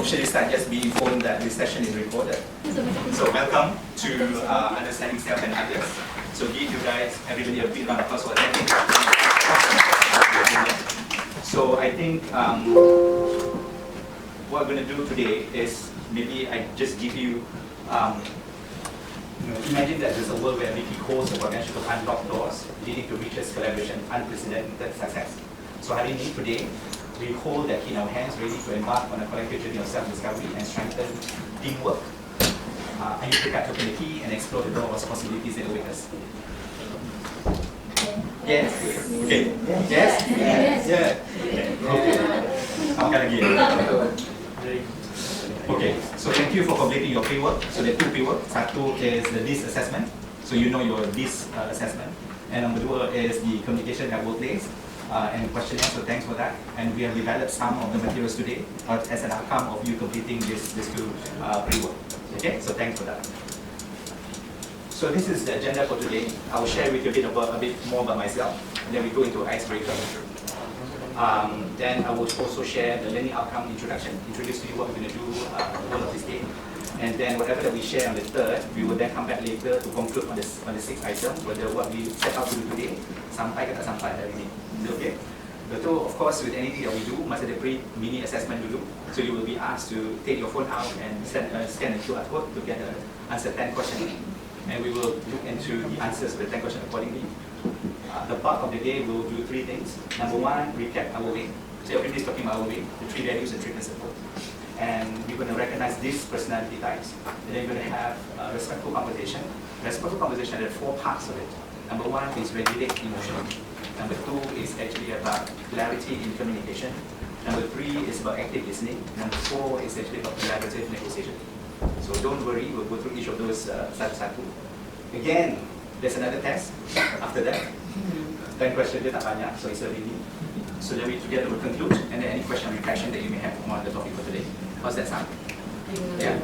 officially start, just be informed that this session is recorded. So welcome to Understanding Self and Others. So give you guys, everybody a big round of applause for attending. So I think what we're going to do today is maybe I just give you, imagine that there's a world where Wiki holds the potential to unlock doors, leading to riches, collaboration, unprecedented success. So having me today, we hold that in our hands, ready to embark on a collective journey of self-discovery and strengthen teamwork. Are you prepared to open the key and explore the door of possibilities that await us? Yes. Okay. Yes. Yes. Yeah. Okay. Okay. So thank you for completing your pre-work. So the two pre-work. Satu is the DIS assessment. So you know your DIS assessment. And number two is the communication at workplace. And questionnaire, so thanks for that. And we have developed some of the materials today as an outcome of you completing this two pre-work. Okay, so thanks for that. So this is the agenda for today. I will share with you a bit more about myself, and then we go into icebreaker. Then I will also share the learning outcome introduction, introduce to you what we're going to do all of this day. And then whatever that we share on the third, we will then come back later to conclude on the sixth item, whether what we set out to do today, sampai ke tak sampai hari ini. Okay. Betul, of course, with anything that we do, must ada pre-mini assessment dulu. So you will be asked to take your phone out and scan a QR code to get the answer 10 questions. And we will look into the answers to the 10 questions accordingly. The bulk of the day will do three things. Number one, recap our way. So everybody is talking about our way, the three values and three principles. And we're going to recognize these personality types. And then we're going to have respectful conversation. Respectful conversation, there are four parts of it. Number one is regulate emotion. Number two is actually about clarity in communication. Number three is about active listening. Number four is actually about collaborative negotiation. So don't worry, we'll go through each of those satu-satu. Again, there's another test after that. 10 questions dia tak banyak, so it's a mini. So then we together will conclude, and then any question or reflection that you may have on the topic for today. How's that sound? Yeah?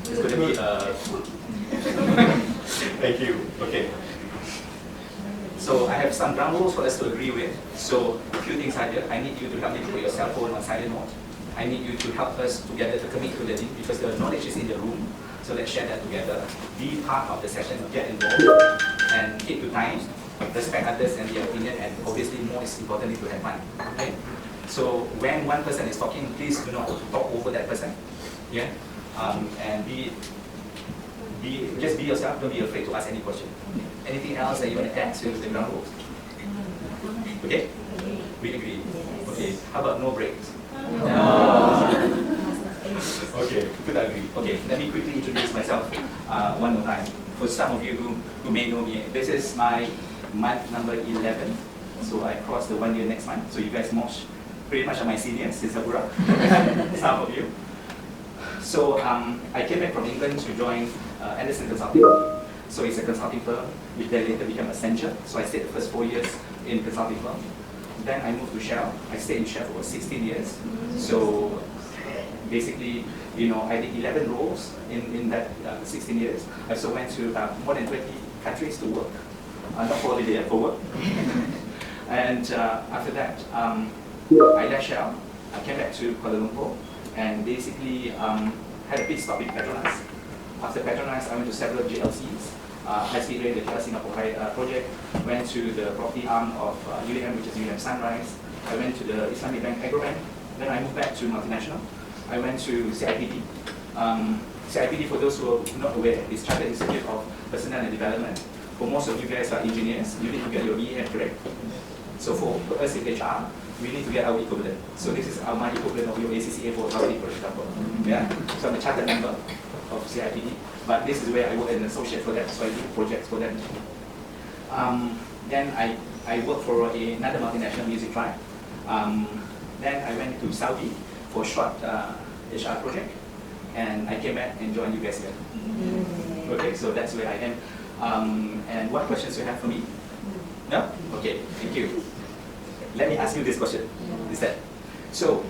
It's going to be thank you. Okay. So I have some ground rules for us to agree with. So a few things here. I need you to help me to put your cell phone on silent mode. I need you to help us together to commit to learning because the knowledge is in the room. So let's share that together. Be part of the session, get involved, and keep to time. Respect others and their opinion, and obviously most importantly to have fun. Okay? So when one person is talking, please do not talk over that person. Yeah? And just be yourself, don't be afraid to ask any question. Anything else that you want to add to the ground rules? Okay? We agree. Okay. How about no breaks? No. Okay, good agree. Okay, let me quickly introduce myself one more time. For some of you who may know me, this is my month number 11. So I crossed the 1 year next month. So you guys pretty much are my seniors in Sapura. Some of you. So I came back from England to join Anderson Consulting. So it's a consulting firm, which then later became Accenture. So I stayed the first 4 years in consulting firm. Then I moved to Shell. I stayed in Shell for 16 years. So basically, I did 11 roles in that 16 years. I also went to more than 20 countries to work. Not for holiday, for work. And after that, I left Shell. I came back to Kuala Lumpur and basically had a pit stop in Petronas. After Petronas, I went to several GLCs. High-speed rail, the KL Singapore project. Went to the property arm of UAM, which is UAM Sunrise. I went to the Islamic Bank Agrobank. Then I moved back to multinational. I went to CIPD. CIPD, for those who are not aware, is Chartered Institute of Personnel and Development. For most of you guys are engineers, you need to get your EM correct. So for us in HR, we need to get our equivalent. So this is my equivalent of your ACCA for Saudi, for example. Yeah? So I'm a chartered member of CIPD, but this is where I work as an associate for them, so I do projects for them. Then I work for another multinational music tribe. Then I went to Saudi for a short HR project, and I came back and joined you guys here. Okay, so that's where I am. And what questions you have for me? No? Okay, thank you. Let me ask you this question instead. So,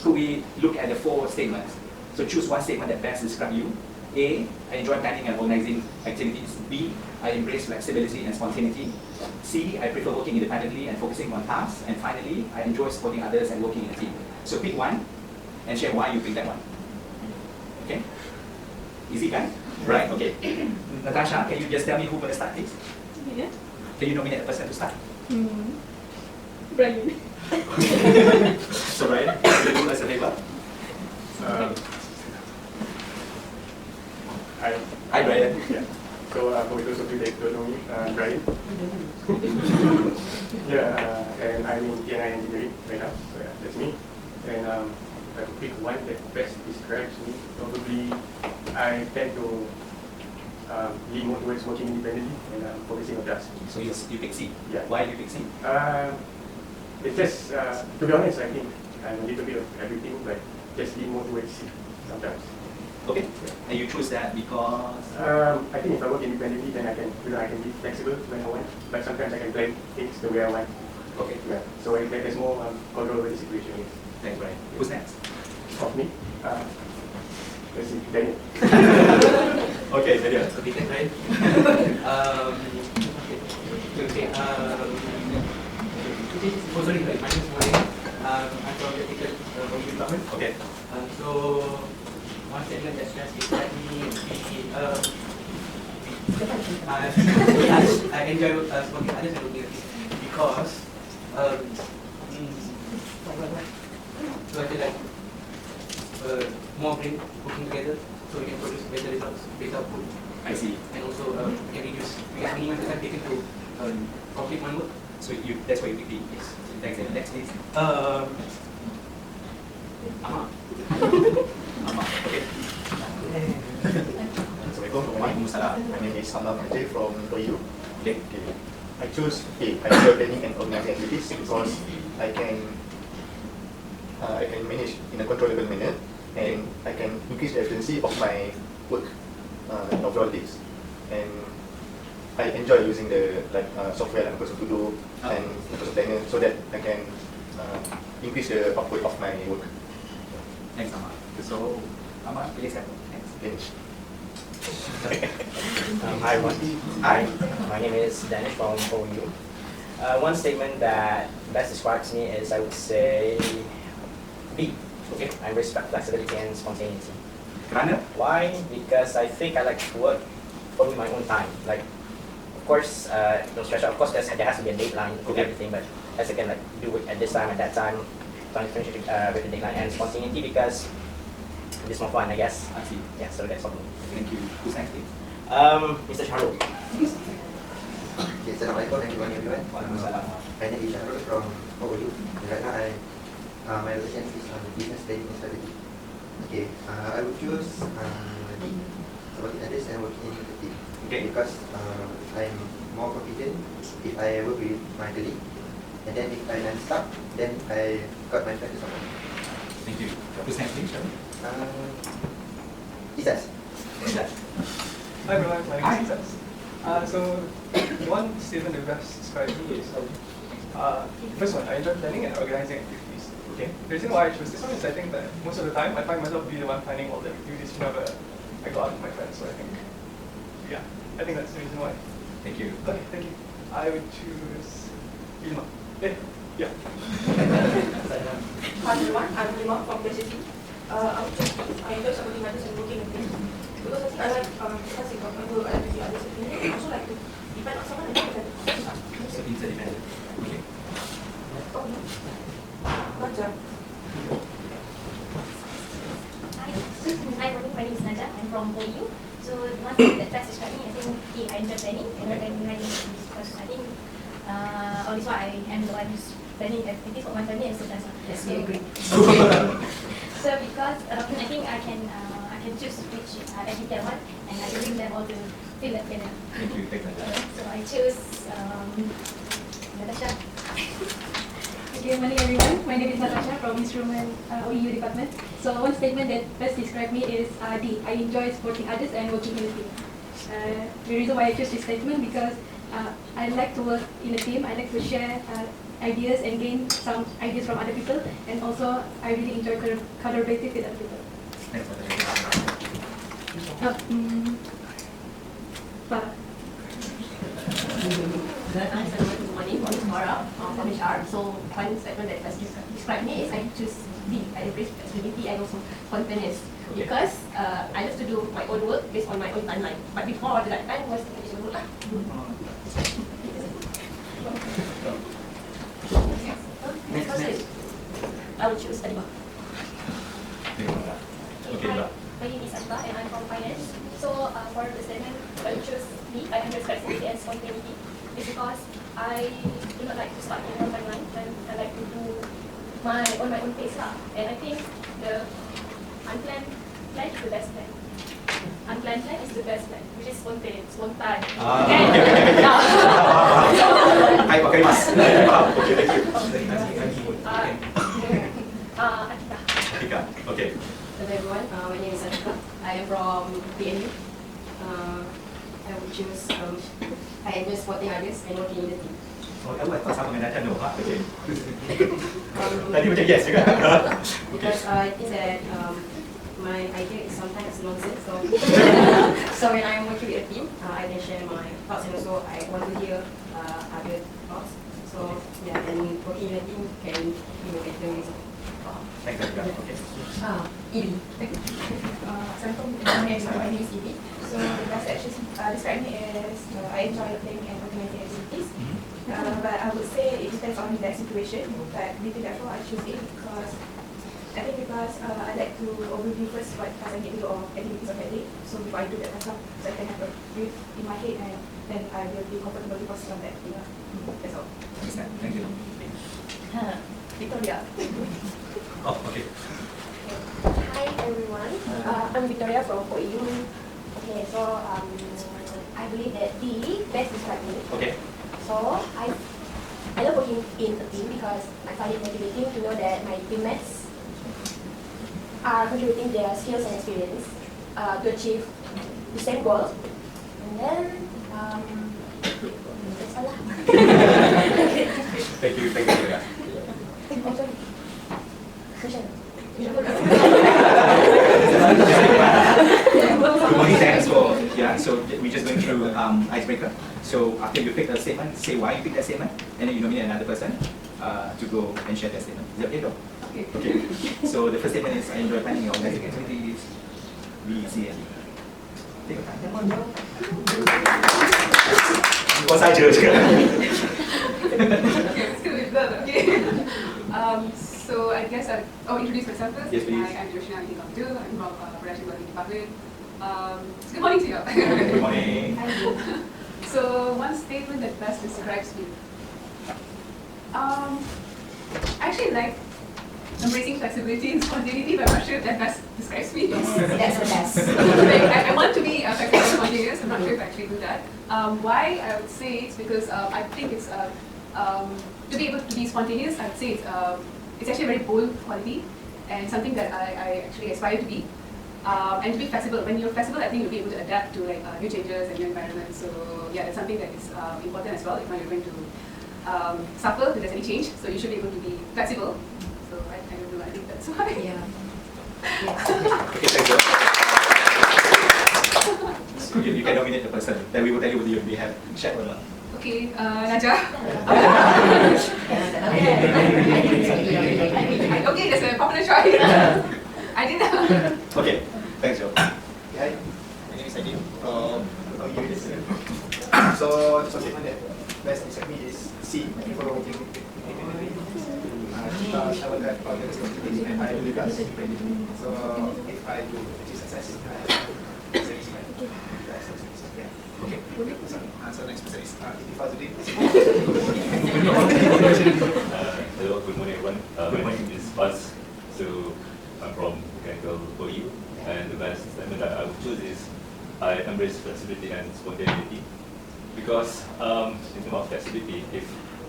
could we look at the four statements? So choose one statement that best describes you. A, I enjoy planning and organizing activities. B, I embrace flexibility and spontaneity. C, I prefer working independently and focusing on tasks. And finally, I enjoy supporting others and working in a team. So pick one and share why you pick that one. Okay? Easy, guys? Right, okay. Natasha, can you just tell me who gonna start, please? Yeah. Can you nominate a person to start? Brian. So, Brian, will you do us a favor? Hi, Brian. Yeah. So for those of you that don't know me, Brian. Yeah, and I'm in TNI engineering right now. So yeah, that's me. And if I could pick one that best describes me, probably I tend to lean more towards working independently and focusing on tasks. So you pick C. Yeah. Why do you pick C? It's just, to be honest, I think I'm a little bit of everything, but just lean more towards C sometimes. Okay. And you choose that because? I think if I work independently, then I can be flexible when I want. But sometimes I can plan things the way I want. Okay. Yeah. So there's more control over the situation. Yes. Thanks, Brian. Who's next? Of me. Let's see, Daniel. Okay, Daniel. Okay, thanks, Brian. Sorry, my name is Morin. I'm from the technical department. Okay. So, one statement that just described me I enjoy working with others and working with people because so I feel like more brain working together so we can produce better results, better output. I see. And also we can reduce, we can minimize the time taken to complete one work. So that's why you pick D. Yes. Thanks, Daniel. Next, please. Amma. Amma. Okay. Assalamualaikum warahmatullahi. My name is Hamam Ajay from OU. Okay. I choose I enjoy planning and organizing activities because I can manage in a controllable manner and I can increase the efficiency of my work in overall days. And I enjoy using the software like Microsoft To Do and Microsoft Planner so that I can increase the output of my work. Thanks, Amma. So, Amma, please have next. Finish. Hi everyone. Hi, my name is Danish from OU. One statement that best describes me is I would say B. Okay, I respect flexibility and spontaneity. Kerana? Why? Because I think I like to work following my own time. Like, of course, no pressure. Of course, there has to be a deadline to everything, but as I can like do it at this time, at that time, trying to finish it with the deadline and spontaneity because it's more fun, I guess. I see. Yeah, so that's all. Thank you. Who's next, please? Mr. Shahrul. Okay, Assalamualaikum and good morning everyone. My name is Shahrul from OU. Right now, my location is on business planning and strategy. Okay, I would choose D, supporting others and working in the team. Okay. Because I'm more confident if I work with my colleague, and then if I'm stuck, then I got my friend to support. Thank you. Who's next, please? Ilias. Hi everyone, my name is Ilias. So, one statement that best describes me is first one, I enjoy planning and organizing activities. Okay. The reason why I chose this one is I think that most of the time I find myself be the one planning all the activities whenever I go out with my friends. So I think, yeah, I think that's the reason why. Thank you. Okay, thank you. I would choose Ilma. Yeah. Hi everyone, I'm Ilma from PCC. I enjoy supporting others and working with them because I like discussing about my work, I like to see others' opinion, and also like to depend on someone and not depend. So interdependent. Okay. Gotcha. Hi, morning. My name is Naja. I'm from OU. So one thing that best describes me, I think I enjoy planning and organizing activities because I think all this while I am the one who's planning activities for my family and students. Yes, we agree. So because I think I can choose which activity I want and I can bring them all to feel that together. Thank you. Thank you. So I choose Natasha. Good morning everyone, my name is Natasha from Instrument OU department. So one statement that best describes me is D. I enjoy supporting others and working in a team. The reason why I chose this statement because I like to work in a team, I like to share ideas and gain some ideas from other people, and also I really enjoy collaborating with other people. Next one. Farah. Good morning, my name is Mara from HR. So one statement that best describes me is I choose B, I embrace flexibility and also spontaneous. Okay. Because I love to do my own work based on my own timeline. But before that time was traditional work. Next person. I will choose Adiba. Okay, Hi, Mbak. my name is Adiba and I'm from finance. So for the statement, I will choose B, I embrace flexibility and spontaneity. It's because I do not like to start in one timeline and I like to do on my own pace lah. And I think the unplanned plan is the best plan. Unplanned plan is the best plan, which is spontaneous. Okay. Hai pakai mas. Okay, thank you. Atika. Atika. Okay. Hello everyone, my name is Atika. I am from PNU. I would choose, I enjoy supporting others and working in the team. Oh, I thought sama dengan Nathan. Okay. Tadi macam yes juga. Because I think that my idea is sometimes nonsense. So, so when I am working with a team, I can share my thoughts and also I want to hear other thoughts. So yeah, and working in a team can give a better result. Thanks, Atika. Okay. Ili. So I'm from my name is Ivy. So the best actions describe me as I enjoy playing and documenting activities. But I would say it depends on the situation. But between that four, I choose it because I like to overview first what I need to do or activities of that day. So before I do that myself, so I can have a brief in my head and then I will be comfortably proceed on that. Yeah. That's all. Understand. Thank you. Victoria. Oh, okay. Hi everyone, I'm Victoria from OU. Okay, so I believe that D best describe me. Okay. So I love working in a team because I find it motivating to know that my teammates are contributing their skills and experience to achieve the same goal. And then that's all lah. Thank you, Victoria. Question. Good morning, thanks for, so we just went through icebreaker. So after you pick a statement, say why you pick that statement, and then you nominate another person to go and share that statement. Is that okay though? Okay. Okay. So the first statement is, I enjoy planning and organizing activities. B, C, and D. Take your time. Kau saja je. Okay. So I guess I'll introduce myself first. Yes, please. I'm Joshina Abdul. I'm from Production Quality Department. Good morning to you. Good morning. So one statement that best describes me. I actually like embracing flexibility and spontaneity, but I'm not sure if that best describes me. That's the best. I want to be flexible and spontaneous. I'm not sure if I actually do that. Why I would say it's because I think it's to be able to be spontaneous. I would say it's actually a very bold quality and something that I actually aspire to be. And to be flexible. When you're flexible, I think you'll be able to adapt to like new changes and new environments. So yeah, that's something that is important as well. If you're going to suffer if there's any change, so you should be able to be flexible. So I don't know. I think that's why. Yeah. Okay, thank you. So you can nominate the person. Then we will tell you whether you have shared or not. Okay, Naja. Okay, that's a popular choice. I didn't. Okay, thanks, Joe. Hi, my name is Adi from OU. So the statement that best describe me is C, for working independently. Because I would have other responsibilities and I believe that's independent. So if I do achieve success, I have satisfied. Okay. So next person is Fazudin. Hello, good morning everyone. My name is Faz. So I'm from Mechanical OU, and the best statement that I would choose is I embrace flexibility and spontaneity because in terms of flexibility, if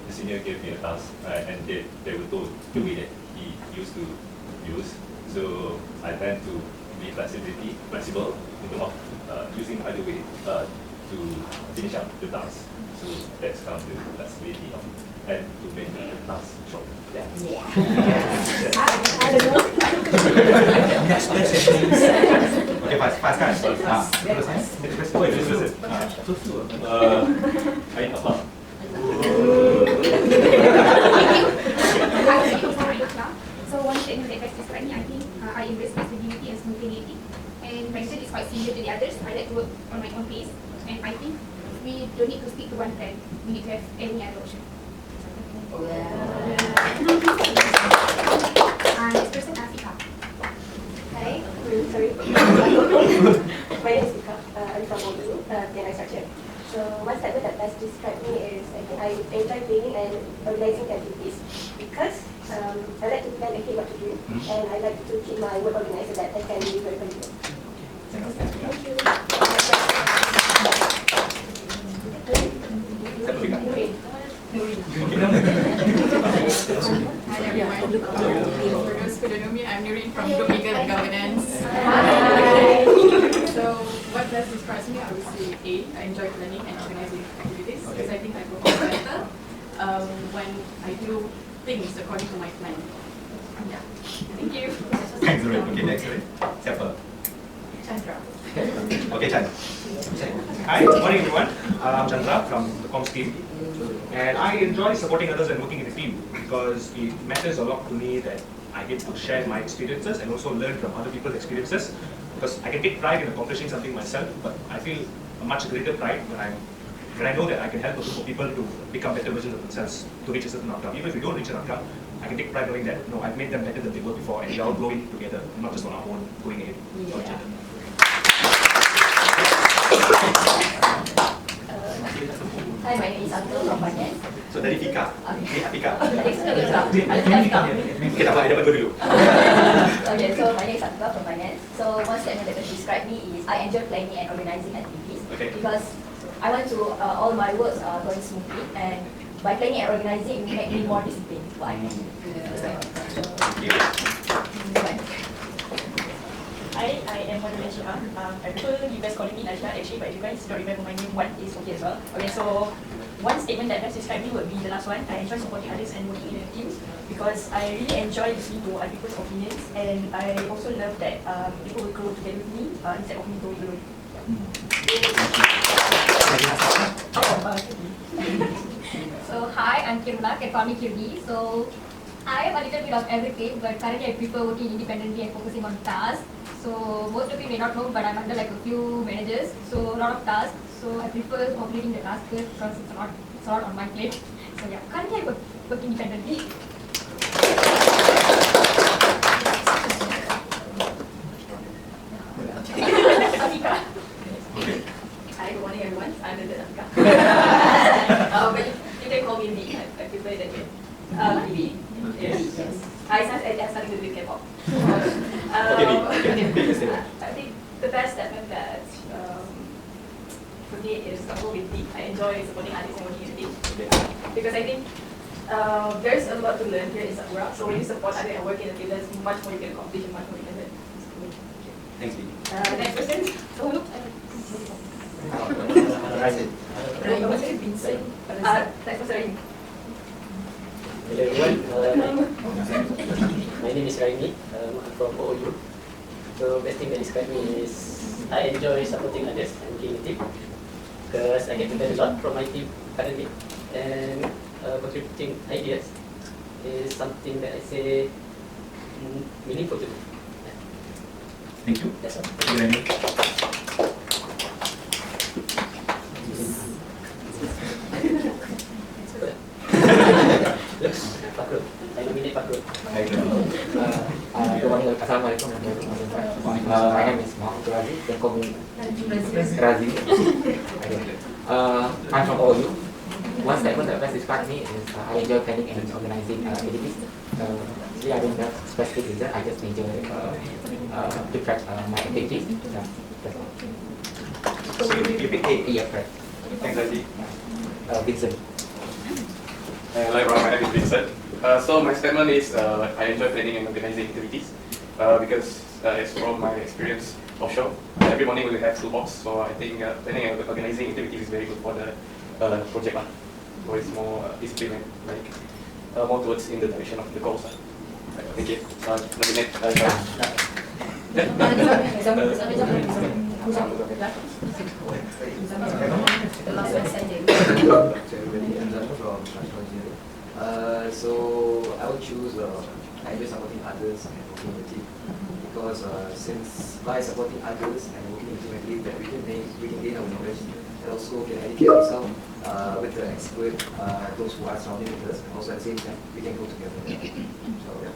the senior gave me a task and they were told the way that he used to use, so I tend to be flexible in terms of using other way to finish up the task. So that's comes with flexibility and to make the task short. Yeah. I don't know. Okay, fast kan? I apa? So one statement that responsibility and spontaneity. And my style is quite similar to the others. I like to work on my own pace, and I think we don't need to stick to one plan. We need to have any other option. Next person, Afika. Hi, sorry. My name is Vika. I'm from OU, PNI structure. So one statement that best describes me is I enjoy planning and organizing activities because I like to plan ahead what to do, and I like to keep my work organized so that I can be very confident. Thank you. Hi everyone. For those who don't know me, I'm Nurin from Group Legal and Governance. So what best describes me, I would say A, I enjoy planning and organizing activities because I think I perform better when I do things according to my plan. Yeah. Thank you. Thanks, Nurin. Okay, next, Nurin. Siapa? Chandra. Okay, Chan. Hi, good morning everyone. I'm Chandra from the comms team, and I enjoy supporting others and working in a team because it matters a lot to me that I get to share my experiences and also learn from other people's experiences, because I can take pride in accomplishing something myself, but I feel a much greater pride when I know that I can help a group of people to become better versions of themselves to reach a certain outcome. Even if we don't reach an outcome, I can take pride knowing that no, I've made them better than they were before, and we're all growing together, not just on our own, going ahead for each other. Hi, my name is Abdul from Finance. So dari Fika. Ni Fika. Okay, tak apa, I dapat dulu. Okay, so my name is Abdul from Finance. So one statement that can describe me is I enjoy planning and organizing activities because I want to all my works are going smoothly, and by planning and organizing, it will make me more disciplined. What I mean. I am Modern Najia. I prefer you guys calling me Najia actually, but if you guys don't remember my name, one is okay as well. Okay, so one statement that best describes me would be the last one. I enjoy supporting others and working in a team because I really enjoy listening to other people's opinions, and I also love that people will grow together with me instead of me growing alone. So hi, I'm Kiruna, can call me Kirgi. So I am a little bit of everything, but currently I prefer working independently and focusing on tasks. So most of you may not know, but I'm under like a few managers, so a lot of tasks. So I prefer completing the task first because it's a lot on my plate. So yeah, currently I work independently. Hi, good morning everyone. I'm Afika. But you can call me V. I prefer that way. V. Yes. I have something to do with K-pop. I think the best statement that for me is coupled with D. I enjoy supporting others and working in a team. Because I think there's a lot to learn here in Sapura. So when you support others and work in a team, there's much more you can accomplish and much more you can learn. Thanks, Vicky. Next person. Hello everyone, my name is Raimi, I'm from OU. So best thing that describes me is I enjoy supporting others and working in a team because I get to learn a lot from my team currently, and contributing ideas is something that I say meaningful to me. Thank you. That's all. Thank you, Raimi. Good morning, Assalamualaikum. My name is Muhammad Razi. They call me Razi. I'm from OU. One statement that best describes me is I enjoy planning and organizing activities. I don't have specific reason. I just enjoy to track my activities. That's all. So you pick A? Yeah, correct. Thanks, Razi. Vincent. Hello everyone, my name is Vincent. So my statement is I enjoy planning and organizing activities because it's from my experience offshore. Every morning we have 2 ops, so I think planning and organizing activities is very good for the project. So it's more discipline and like more towards in the direction of the goals. Thank you. So I would choose I enjoy supporting others and working with the team because since by supporting others and working intimately, that we can gain our knowledge and also can educate ourselves with the expert, those who are surrounding with us. Also at the same time, we can go together. So yeah.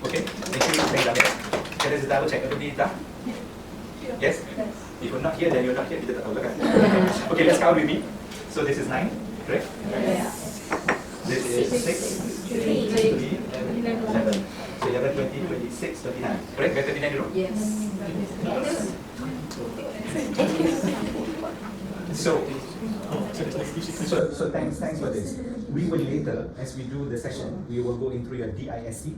Okay, thank you. Thank you. Can I just double check everybody done? Yes? If you're not here, then you're not here. Kita tak tahu kan? Okay, let's count with me. So this is 9, correct? Yes. This is 6, 3, 11. So 11, 20, 26, 29. Correct? Better 29 dulu? Yes. So thanks for this. We will later, as we do the session, we will go into your DISC.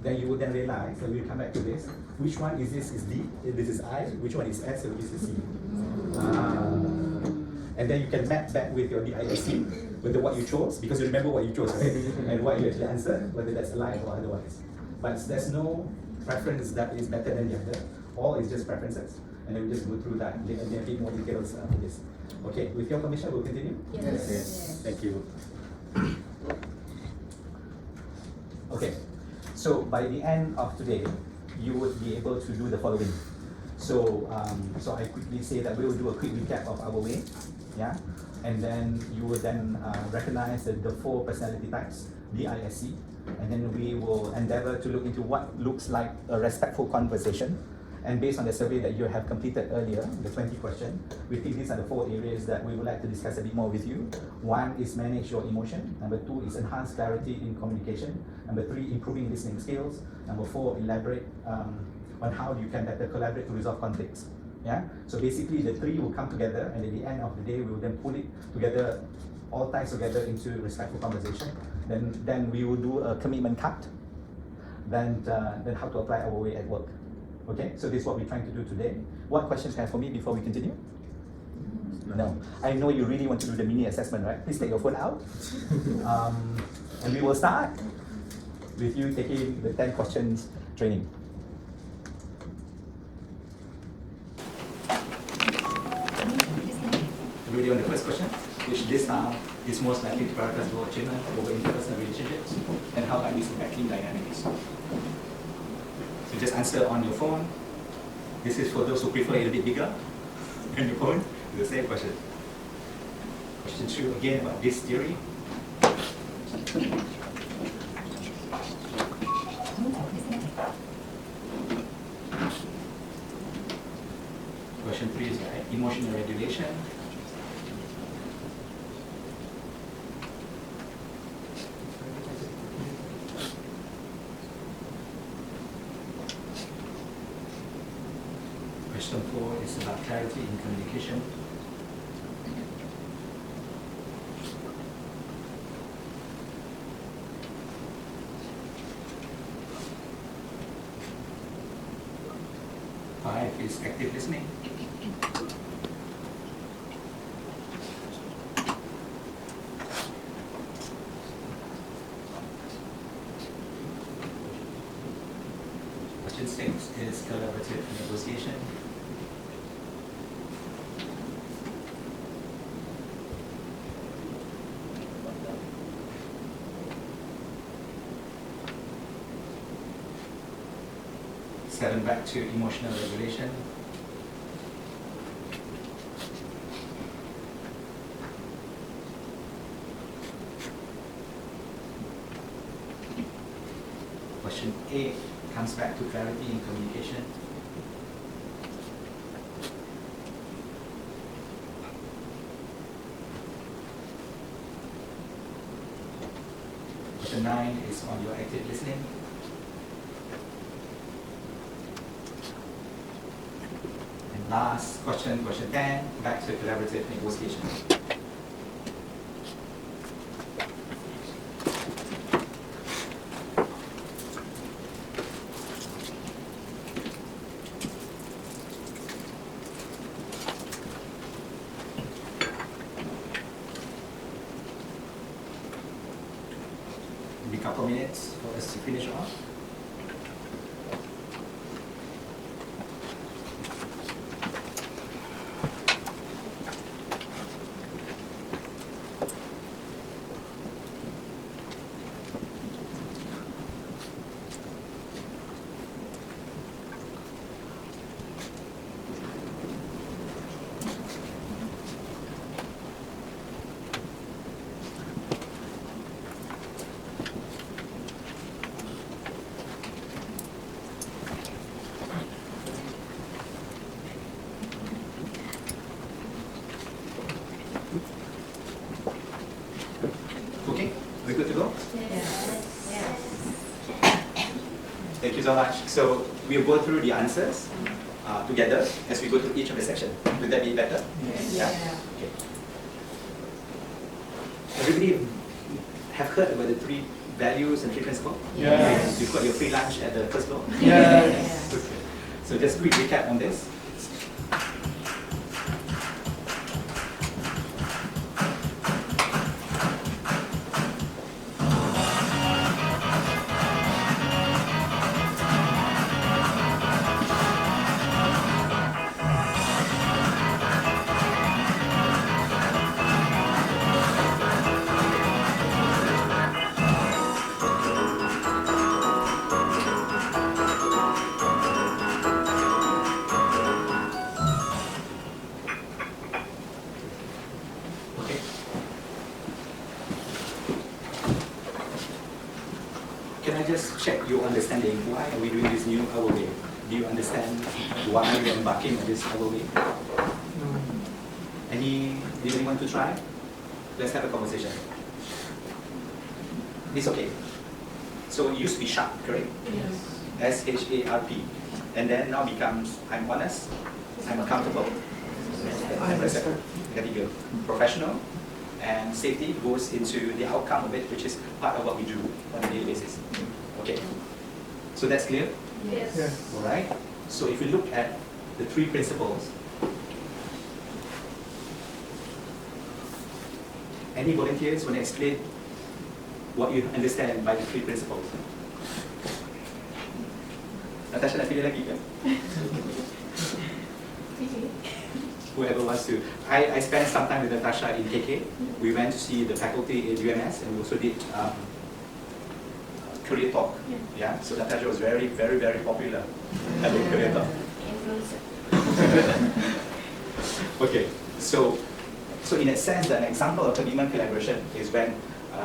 Then you will then realize, so we'll come back to this, which one is this is D, this is I, which one is S, and which is C. And then you can map back with your DISC, whether what you chose, because you remember what you chose, right? And what you actually answered, whether that's aligned or otherwise. But there's no preference that is better than the other. All is just preferences. And then we just go through that. There are a bit more details for this. Okay, with your permission, we'll continue? Yes. Thank you. Okay. So by the end of today, you would be able to do the following. So I quickly say that we will do a quick recap of our way, yeah, and then you will then recognize the 4 personality types, DISC, and then we will endeavor to look into what looks like a respectful conversation. And based on the survey that you have completed earlier, the 20 question, we think these are the 4 areas that we would like to discuss a bit more with you. 1 is manage your emotion. Number 2 is enhance clarity in communication. Number 3, improving listening skills. Number 4, elaborate on how you can better collaborate to resolve conflicts. Yeah. So basically, the 3 will come together, and at the end of the day, we will then pull it together, all ties together into respectful conversation. Then we will do a commitment card. Then how to apply our way at work. Okay, so this is what we're trying to do today. What questions you have for me before we continue? No. I know you really want to do the mini assessment, right? Please take your phone out. And we will start with you taking the 10 questions training. Really on the first question, which this is most likely to prioritize your achievement over interpersonal relationships, and how can this impact team dynamics? So just answer on your phone. This is for those who prefer it a bit bigger on your phone. The same question. Question 2 again about this theory. Question 3 is emotional regulation. Question 4 is about clarity in communication. Five is active listening. Question 6 is collaborative negotiation. Seven back to emotional regulation. Question 8 comes back to clarity in communication. Question 9 is on your active listening. Last question, question 10, back to collaborative negotiation. Maybe a couple minutes for us to finish off. so much. So we'll go through the answers together as we go through each of the section. Would that be better? Yes. Yeah. Okay. Everybody have heard about the 3 values and 3 principles? Yes. You've got your free lunch at the first floor? Yes. Okay. So just quick recap on this. Can I just check your understanding? Why are we doing this new hour way? Do you understand why we are embarking on this hour way? Did anyone to try? Let's have a conversation. It's okay. So it used to be sharp, correct? Yes. SHARP. And then now becomes I'm honest, I'm accountable, I'm respectful. Ketiga, professional, and safety goes into the outcome of it, which is part of what we do on a daily basis. Okay, so that's clear? Yes. All right, so if we look at the 3 principles, any volunteers want to explain what you understand by the 3 principles? Natasha nak pilih lagi kan? Whoever wants to. I spent some time with Natasha in KK. We went to see the faculty in UMS and we also did career talk. Yeah. So Natasha was very, very, very popular at the career talk. Okay. So in a sense, an example of commitment collaboration is when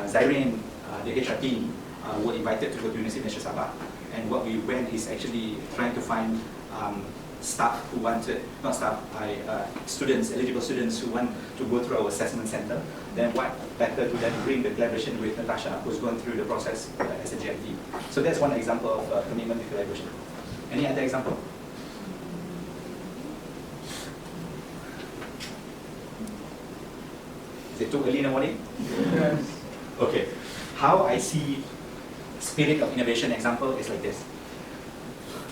Zairine, the HR team, were invited to go to University of Malaysia Sabah. And what we went is actually trying to find staff who wanted, not staff, students, eligible students who want to go through our assessment center. Then what better to then bring the collaboration with Natasha, who's going through the process as a GMT. So that's one example of commitment to collaboration. Any other example? Is it too early in the morning? Yes. Okay. How I see spirit of innovation example is like this.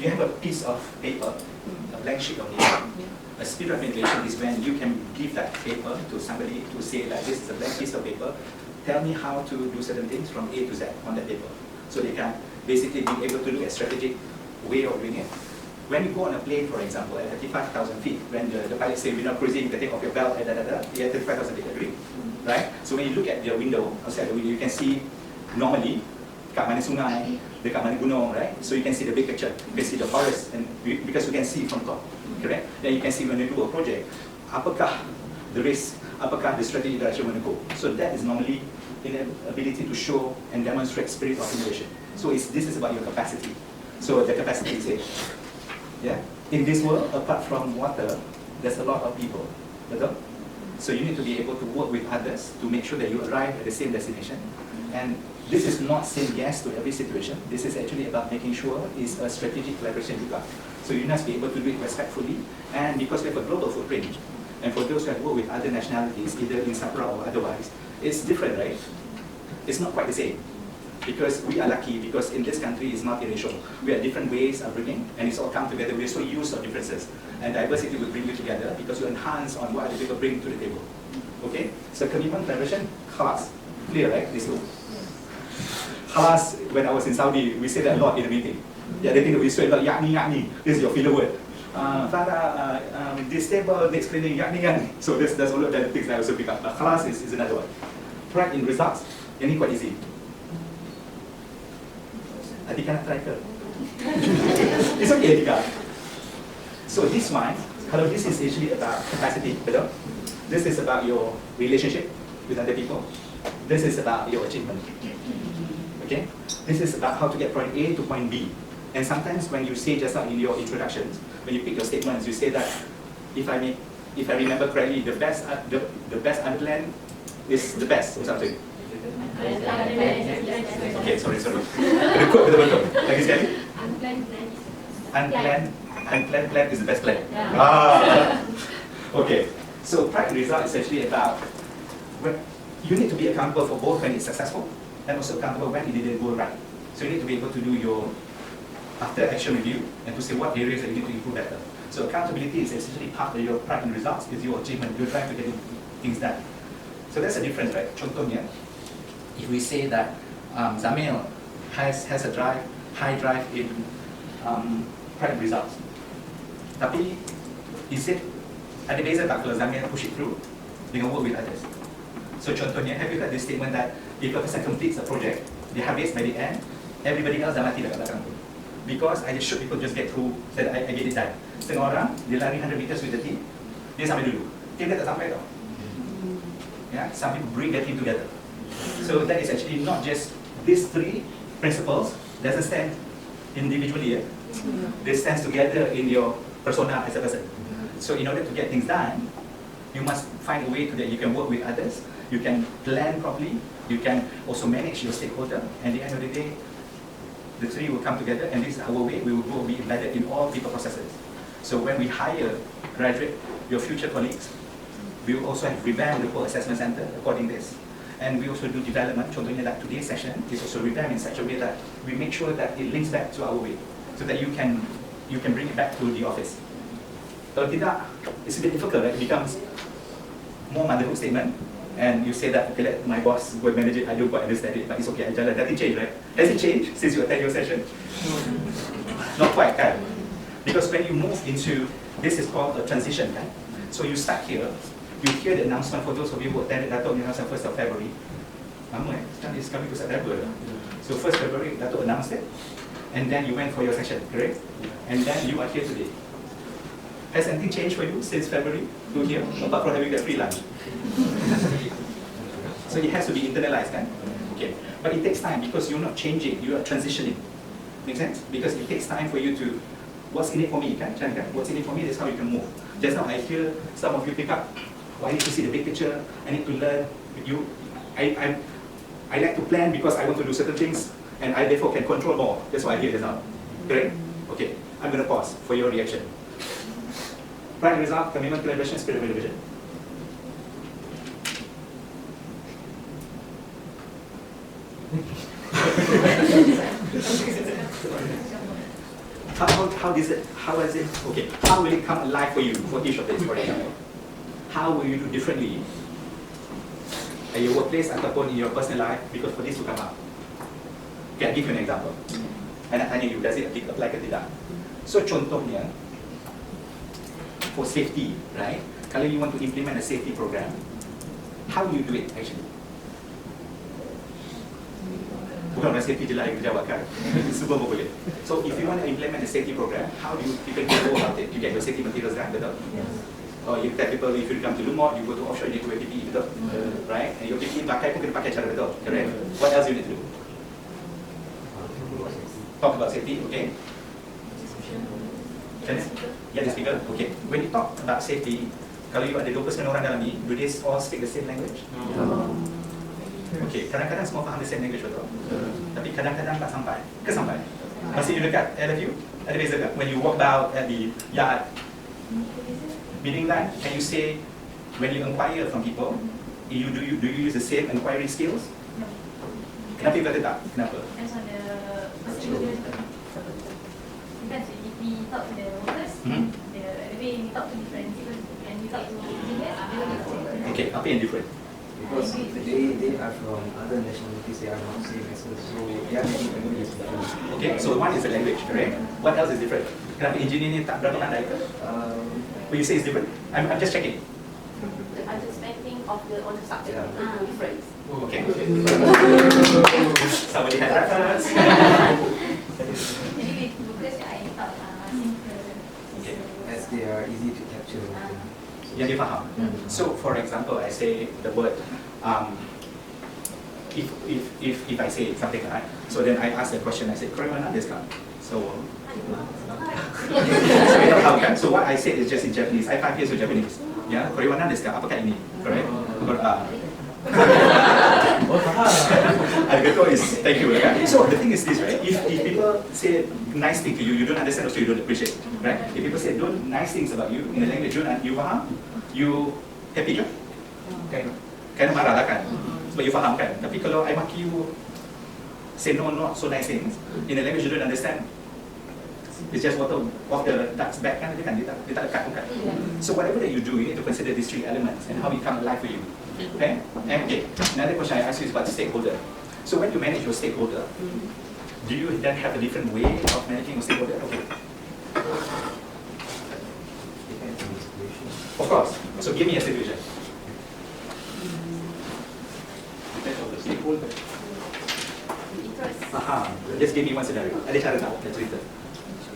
You have a piece of paper, a blank sheet of paper. A spirit of innovation is when you can give that paper to somebody to say that this is a blank piece of paper, tell me how to do certain things from A to Z on that paper. So they can basically be able to look at strategic way of doing it. When you go on a plane, for example, at 35,000 feet, when the pilot say we're not cruising, you can take off your belt, you have 35,000 feet, agree? Right? So when you look at the window, outside the window, you can see normally kat mana sungai, dekat mana gunung, right? So you can see the big picture. You can see the forest, and because you can see from top, correct? Then you can see when you do a project, apakah the risk, apakah the strategy direction you want to go. So that is normally an ability to show and demonstrate spirit of innovation. So this is about your capacity. So the capacity is it. Yeah. In this world, apart from water, there's a lot of people. Betul? So you need to be able to work with others to make sure that you arrive at the same destination. And this is not saying yes to every situation. This is actually about making sure it's a strategic collaboration juga. So you must be able to do it respectfully. And because we have a global footprint, and for those who have worked with other nationalities, either in Sapura or otherwise, it's different, right? It's not quite the same. Because we are lucky, because in this country it's not interracial. We have different ways of bringing, and it's all come together. We're so used to differences. And diversity will bring you together because you enhance on what other people bring to the table. Okay? So commitment, collaboration, khalas. Clear, right? This one. Khalas, when I was in Saudi, we say that a lot in a meeting. The other thing that we say a lot, yakni. This is your filler word. Farah, this table next cleaning, yakni. So there's a lot of other things that I also pick up. But khalas is another one. Pride in results, ini quite easy. Atika nak try ke? It's okay, Atika. So this one, kalau this is actually about capacity, betul? This is about your relationship with other people. This is about your achievement. Okay? This is about how to get point A to point B. And sometimes when you say just like in your introductions, when you pick your statements, you say that if I remember correctly, the best unplanned is the best or something. Okay, sorry. Kena quote betul-betul. Lagi sekali. Unplanned plan is the best plan. Yeah. Okay. So pride result is actually about when you need to be accountable for both when it's successful and also accountable when it didn't go right. So you need to be able to do your after action review and to say what areas that you need to improve better. So accountability is essentially part of your pride and results, is your achievement, your drive to get things done. So that's a difference, right? Contohnya, if we say that Zamil has a drive, high drive in pride and results. Tapi, is it, ada beza tak kalau Zamil push it through dengan work with others? So contohnya, have you heard this statement that if a person completes a project, dia habis by the end, everybody else dah mati dekat belakang tu. Because I just shoot people just get through, said I get it done. Setengah orang, dia lari 100 meters with the team, dia sampai dulu. Team dia tak sampai tau. Yeah, some people bring their team together. So that is actually not just these three principles doesn't stand individually. They stand together in your persona as a person. So in order to get things done, you must find a way to that you can work with others, you can plan properly, you can also manage your stakeholder, and at the end of the day, the three will come together, and this is our way. We will be embedded in all people processes. So when we hire graduate, your future colleagues, we will also have revamped the whole assessment center according to this. And we also do development. Contohnya like today's session is also revamped in such a way that we make sure that it links back to our way, so that you can bring it back to the office. Kalau tidak, it's a bit difficult, right? It becomes more motherhood statement, and you say that, okay, let my boss go and manage it, I don't quite understand it, but it's okay, I jalan. Nothing changed, right? Has it changed since you attend your session? Not quite, kan? Because when you move into, this is called a transition, kan? So you start here, you hear the announcement for those of you who attended Dato' announcement 1st of February. Lama sekarang is coming to September. So 1st February, Dato' announced it, and then you went for your session, correct? And then you are here today. Has anything changed for you since February to here, apart from having that free lunch? So it has to be internalized, kan? Okay. But it takes time because you're not changing, you are transitioning. Make sense? Because it takes time for you to, what's in it for me, kan? What's in it for me, that's how you can move. Just now I hear some of you pick up, oh, I need to see the big picture, I need to learn. I like to plan because I want to do certain things, and I therefore can control more. That's what I hear just now. Correct? Okay. I'm going to pause for your reaction. Pride result, commitment, collaboration, spirit of innovation. How is it, okay, how will it come alive for you, for each of these, for example? How will you do differently at your workplace ataupun in your personal life, because for this to come up? Okay, I'll give you an example. I nak tanya you, does it apply ke tidak? So contohnya, for safety, right? Kalau you want to implement a safety program, how do you do it actually? Bukan orang safety je lah yang jawab kan? Semua pun boleh. So if you want to implement a safety program, how do you people go about it? You get your safety materials kan, betul? Or you tell people if you come to Lumot, you go to offshore, you need to wear PPE, betul? Right? And your PPE pakai pun kena pakai cara betul, correct? What else you need to do? Talk about safety, okay? Yeah, the speaker. Okay. When you talk about safety, kalau you ada 20 orang dalam ni, do they all speak the same language? Okay, kadang-kadang semua faham the same language betul. Tapi kadang-kadang tak sampai. Ke sampai? Masih you dekat? All of you? Ada beza tak? When you walk about at the yard, meaning that, can you say, when you inquire from people, do you use the same inquiry skills? Kenapa you kata tak? Kenapa? Depends on the depends if we talk to the workers, the way we talk to different people, and we talk to engineers, they will be the same. Okay, apa yang different? Because they are from other nationalities, they are not same as us, so they are making language different. Okay, so one is the language, correct? What else is different? Kenapa engineer ni tak berapa pandai? When you say it's different, I'm just checking. The understanding of the on the subject different. Okay. Somebody had reference. Jadi because I thought Okay. As they are easy to capture. Yang dia faham. So for example, I say the word if I say something, right? So then I ask the question, I say, "Korean mana desu ka?" So so what I said is just in Japanese. I 5 years of Japanese. Yeah, Korean mana desu ka? Apakah ini? Correct? Arigato is thank you. Right? So the thing is this, right? If people say nice thing to you, you don't understand, also you don't appreciate, right? If people say nice things about you in the language you faham, you happy ke? Kan marah lah kan? Sebab you faham kan? Tapi kalau I maki you say no, not so nice things in the language you don't understand, it's just water off the duck's back kan? Dia tak lekat pun kan? So whatever that you do, you need to consider these three elements and how it come alive for you. Okay? And okay, another question I ask you is about the stakeholder. So when you manage your stakeholder, do you then have a different way of managing your stakeholder? Okay. Of course. So give me a situation. Depends on the stakeholder. Just give me one scenario. Ada cara tak? Ada cerita.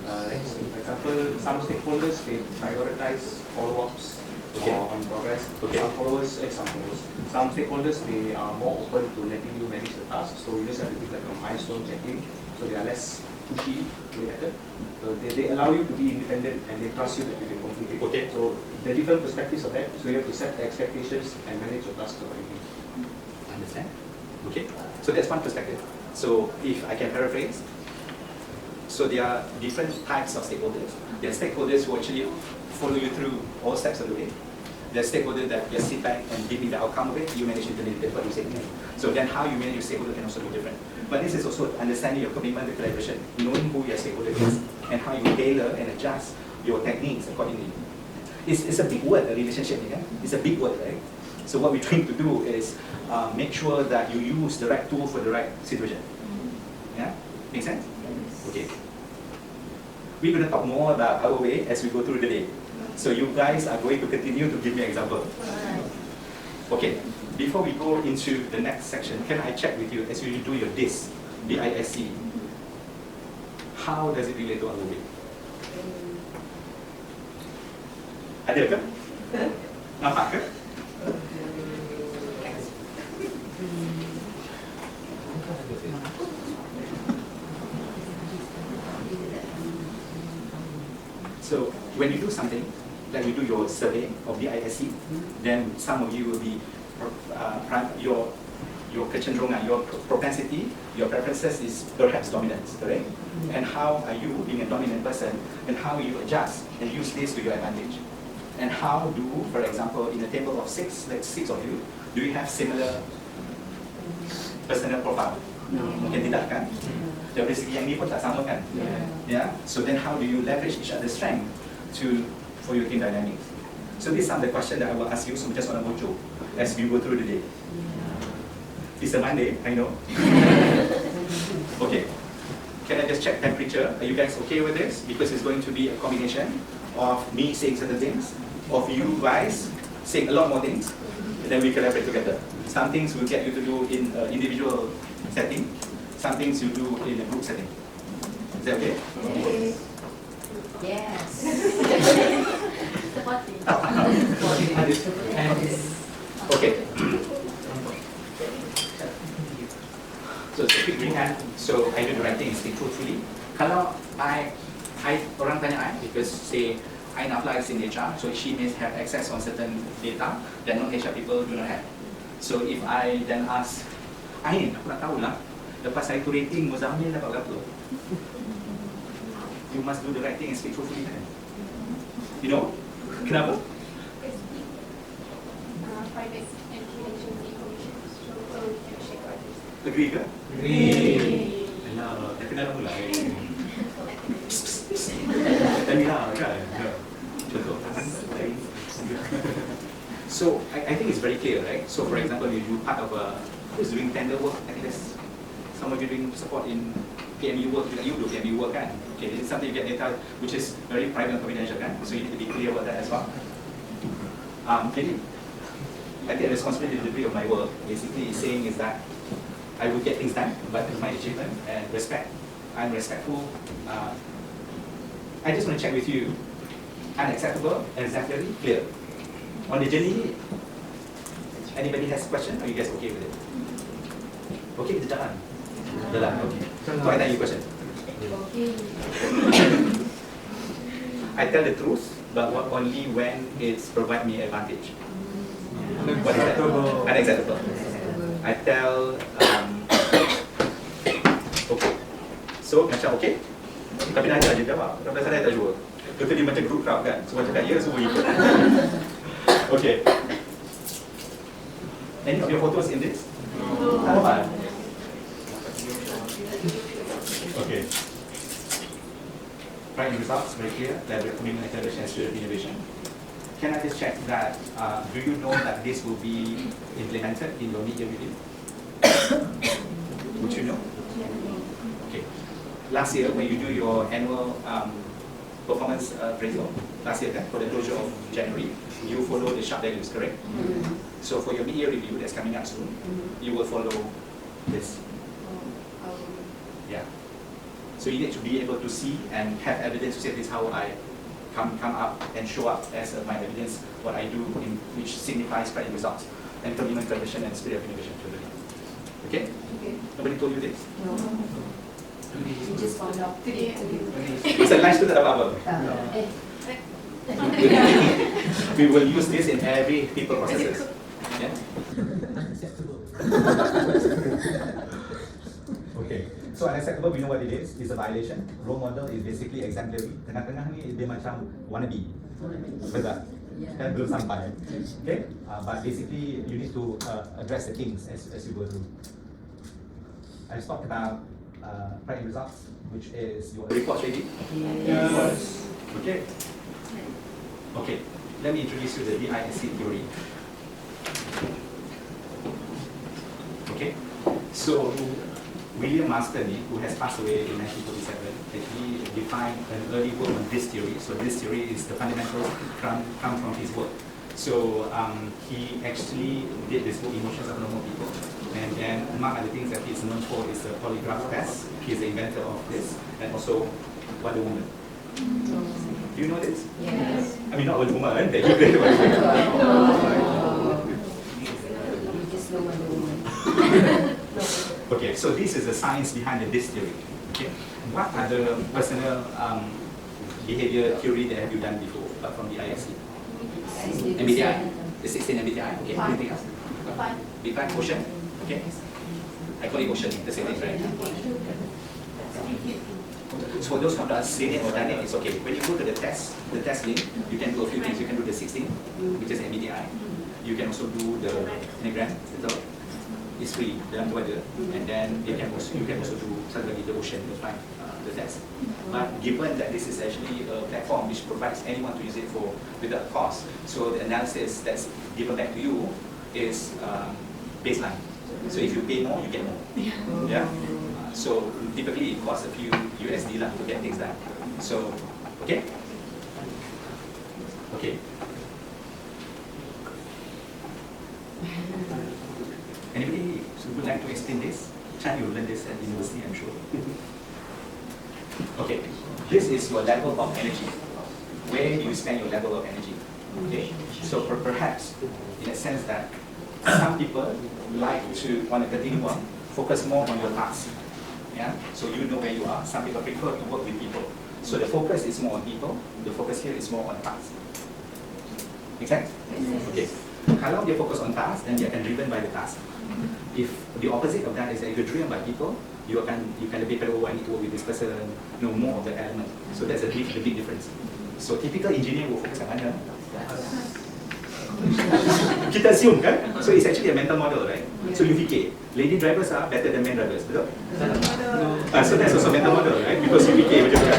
For example, some stakeholders they prioritize follow-ups on progress. Some stakeholders they are more open to letting you manage the task. So you just have to give like a milestone checking. So they are less pushy related. So they allow you to be independent and they trust you that you can complete it. Okay. So the different perspectives of that. So you have to set the expectations and manage your tasks accordingly. Understand? Okay. So that's one perspective. So if I can paraphrase, so there are different types of stakeholders. There are stakeholders who actually follow you through all steps of the way. There are stakeholders that just sit back and give me the outcome of it. You manage to deliver what you say. So then how you manage your stakeholder can also be different. But this is also understanding your commitment to collaboration, knowing who your stakeholder is, and how you tailor and adjust your techniques accordingly. It's a big word, a relationship. Yeah? It's a big word, right? So what we're trying to do is make sure that you use the right tool for the right situation. Yeah? Make sense? Okay. We're going to talk more about our way as we go through the day. So you guys are going to continue to give me an example. Okay. Before we go into the next section, can I check with you as you do your DISC, D-I-S-C, how does it relate to our way? Ada ke? Nampak ke? So when you do something, like you do your survey of DISC, then some of you will be your kecenderungan, your propensity, your preferences is perhaps dominance, correct? And how are you being a dominant person, and how you adjust and use this to your advantage? And how do, for example, in a table of six, like 6 of you, do you have similar personal profile? Mungkin tidak kan? Dari segi yang ni pun tak sama kan? Yeah. So then how do you leverage each other's strength for your team dynamics? So these are the questions that I will ask you, so just on a mojo as we go through the day. It's a Monday, I know. Okay. Can I just check temperature? Are you guys okay with this? Because it's going to be a combination of me saying certain things, of you guys saying a lot more things, and then we collaborate together. Some things we'll get you to do in an individual setting, some things you do in a group setting. Is that okay? Yes. Okay. So it's a quick recap. So I do the right thing and speak truthfully. Kalau orang tanya I, because say I now applies in HR, so she may have access on certain data that non-HR people do not have. So if I then ask, Ain, aku nak tahu lah, lepas saya tu rating, Mozamil dapat berapa? You must do the right thing and speak truthfully. You know? Kenapa? Private and confidential information, so we can share others. Agree ke? Agree. Alah, dah kenal mula. Dah ni lah kan? Contoh. So I think it's very clear, right? So for example, if you part of who's doing tender work, I think there's some of you doing support in PMU work, like you do PMU work kan? Okay, this is something you get data which is very private and confidential kan? So you need to be clear about that as well. Jadi, I think the responsibility delivery of my work basically is saying is that I will get things done, but with my achievement and respect. I'm respectful. I just want to check with you, unacceptable and exemplary, clear. On the journey, anybody has a question? Are you guys okay with it? Okay, kita jalan. Jalan, okay. So I tell you a question. I tell the truth, but only when it's provide me advantage. What is that? Unacceptable. I tell So macam okay, tapi nanya je jawab. Tapi saya tak jua. Betul dia macam group crowd kan. Semua cakap ya, semua ikut. Okay. Any of your photos in this? No. Okay. Right, results very clear. Level commitment, accreditation, and student innovation. Can I just check that? Do you know that this will be implemented in your media review? Would you know? Okay. Last year, when you do your annual performance appraisal, last year for the closure of January, you follow the sharp values, correct? So for your mid-year review that's coming up soon, you will follow this. Yeah. So you need to be able to see and have evidence to say this is how I come up and show up as my evidence, what I do, in which signifies pride in results, and commitment, tradition, and spirit of innovation to the leader. Okay? Okay. Nobody told you this? No. You just found out today. It's a nice to the above. We will use this in every people processes. Yeah? Okay. So unacceptable, we know what it is. It's a violation. Role model is basically exemplary. Tengah-tengah ni dia macam wannabe. Betul? Kan belum sampai. Okay? But basically you need to address the things as you go through. I just talked about pride in results, which is your report ready? Yes. Okay. Okay. Let me introduce you the DISC theory. Okay. So William Marston, who has passed away in 1947, actually defined an early work on this theory. So this theory is the fundamentals come from his work. So he actually did this book, Emotions of Normal People. And then among other things that he's known for is the polygraph test. He's the inventor of this, and also Wonder Woman. Do you know this? Yes. I mean, not Wonder Woman, that you did Wonder Woman. You just know Wonder Woman. Okay, so this is the science behind this theory. Okay, what are the personal behavior theory that have you done before, apart from the ISC? MBTI, the 16 MBTI. Okay, anything else? Define quotient. Okay, I call it quotient. The same thing, right? So for those who have seen it or done it, it's okay. When you go to the test link, you can do a few things. You can do the 16, which is MBTI. You can also do the Enneagram. It's free, and then you can also do something the ocean to find the test. But given that this is actually a platform which provides anyone to use it for without cost, so the analysis that's given back to you is baseline. So if you pay more, you get more. Yeah. So typically it costs a few USD to get things done. So okay. Okay. Anybody would like to explain this? Chan, you learned this at university, I'm sure. Okay, this is your level of energy. Where do you spend your level of energy? Okay, so perhaps in a sense that some people like to, on a continuum, focus more on your task. Yeah, so you know where you are. Some people prefer to work with people. So the focus is more on people. The focus here is more on task. Make sense? Okay. Kalau dia focus on task, then dia akan driven by the task. If the opposite of that is that if you're driven by people, you can lebih pada, oh, I need to work with this person, know more of the element. So that's the big difference. So typical engineer will focus on mana? Kita assume kan? So it's actually a mental model, right? So you fikir, lady drivers are better than men drivers, betul? So that's also mental model, right? Because you fikir macam tu.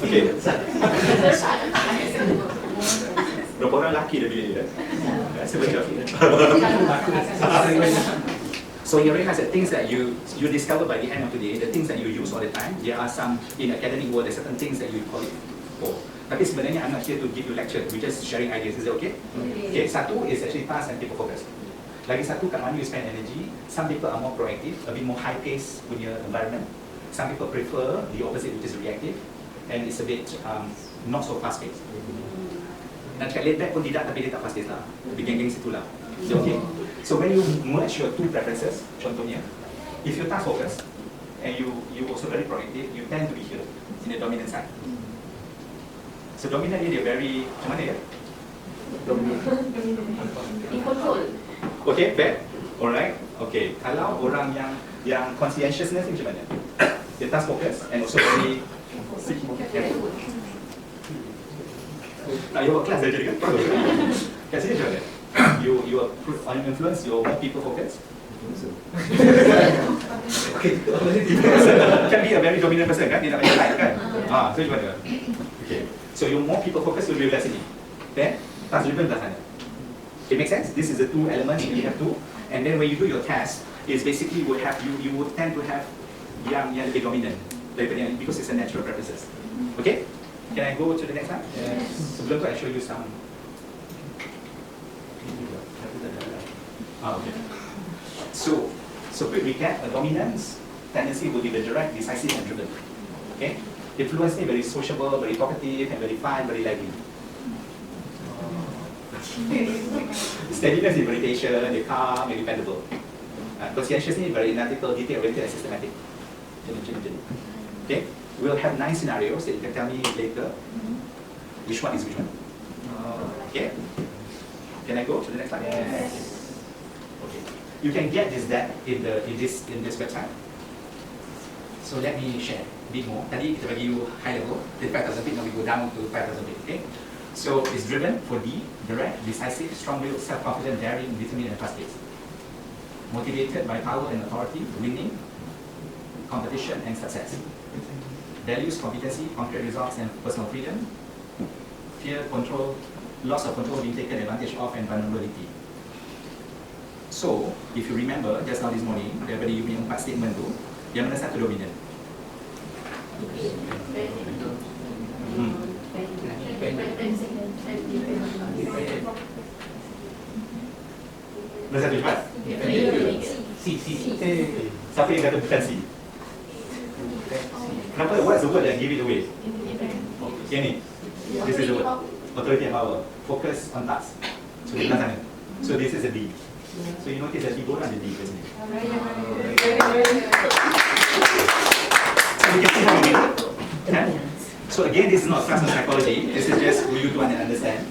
Okay. Berapa orang lelaki dah pilih dia? So you realize that things that you discover by the end of the day, the things that you use all the time, there are some, in academic world, there's certain things that you call it for. Tapi sebenarnya I'm not here to give you lecture, we're just sharing ideas, is that okay? Okay, satu is actually task and people focus. Lagi satu, kat mana you spend energy, some people are more proactive, a bit more high pace punya environment. Some people prefer the opposite, which is reactive, and it's a bit not so fast paced. Dan cakap laid back pun tidak, tapi dia tak fast pace lah. Lebih geng-geng situ lah. So, okay. So when you merge your two preferences, contohnya, if you task focus and you also very proactive, you tend to be here in the dominant side. So dominant dia very, macam mana ya? Dominant. In control. Okay, fair. Alright. Okay. Kalau orang yang conscientiousness ni macam mana? Dia task focus and also very you have a class saja kan? Kat sini macam mana? You are on influence, you're more people focused. Okay, can be a very dominant person kan? Dia nak bagi like kan? So macam mana? Okay, so you more people focused, you'll be less ini. Then task driven belah sana. It makes sense? This is the two elements you have to. And then when you do your task, is basically would have you would tend to have yang lebih dominant daripada yang, because it's a natural preferences. Okay? Can I go to the next one? Yes. Sebelum tu I show you some. Okay. So quick recap. A dominance tendency will be the direct, decisive, and driven. Okay. Influence is very sociable, very talkative, and very fun, very lively. Steadiness is very patient, they're calm, and dependable. Conscientiousness is very analytical, detail-oriented, and systematic. Okay. We'll have 9 scenarios that you can tell me later which one is which one. Okay? Can I go to the next slide? Yes. Okay. You can get this data in this website. So let me share a bit more. Tadi kita bagi you high level, 35,000 feet, now we go down to 5,000 feet. Okay? So it's driven for D, direct, decisive, strong-willed, self-confident, daring, determined, and fast-paced. Motivated by power and authority, winning, competition, and success. Values, competency, concrete results, and personal freedom. Fear, control, loss of control being taken advantage of, and vulnerability. So, if you remember, just now this morning, daripada you punya 4 statement tu, yang mana satu dominant? Mana satu cepat? C. Siapa yang kata bukan C? Kenapa? What's the word that give it away? Yang ni. This is the word. Authority and power. Focus on task. So di sana. So this is a D. So you notice that tiga orang ada D kat sini. So we can see how we get it. So again, this is not class psychology. This is just for you to understand.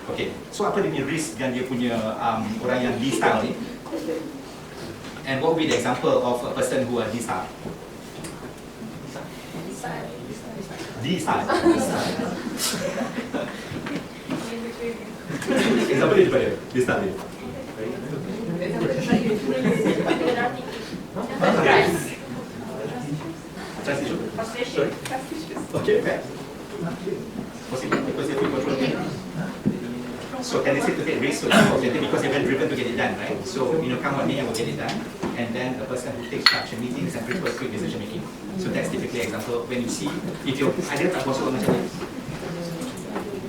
Okay. So apa dia punya risk dan dia punya orang yang D style ni? And what would be the example of a person who are D style? D style. Example dia daripada D style dia. Sorry. Okay, okay. Possible because they feel control. So tendency to take risks, so because they're very driven to get it done, right? So come on me, I will get it done. And then the person who takes charge in meetings and prefers quick decision making. So that's typically example when you see if your ada tak bos orang macam ni.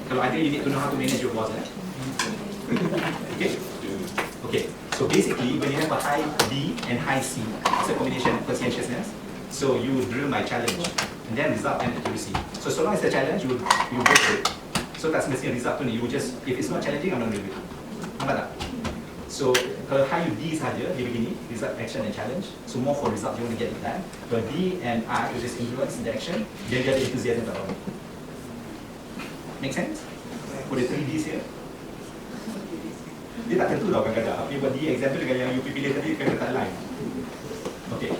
Kalau ada, you need to know how to manage your boss. Okay. Okay. So basically, when you have a high D and high C, it's a combination of conscientiousness. So you drill my challenge, and then result and accuracy. So long as the challenge, you go for it. So tak semestinya result tu ni, you just, if it's not challenging, I'm not doing it. Nampak tak? So kalau high D saja, dia begini, result, action, and challenge. So more for result, you want to get it done. But D and I, you just influence the action, then dia ada enthusiasm tak tahu. Make sense? For the 3 Ds here. Dia tak tentu tau kadang-kadang. Dia buat D example dengan yang you pilih tadi, kadang-kadang tak align. Okay.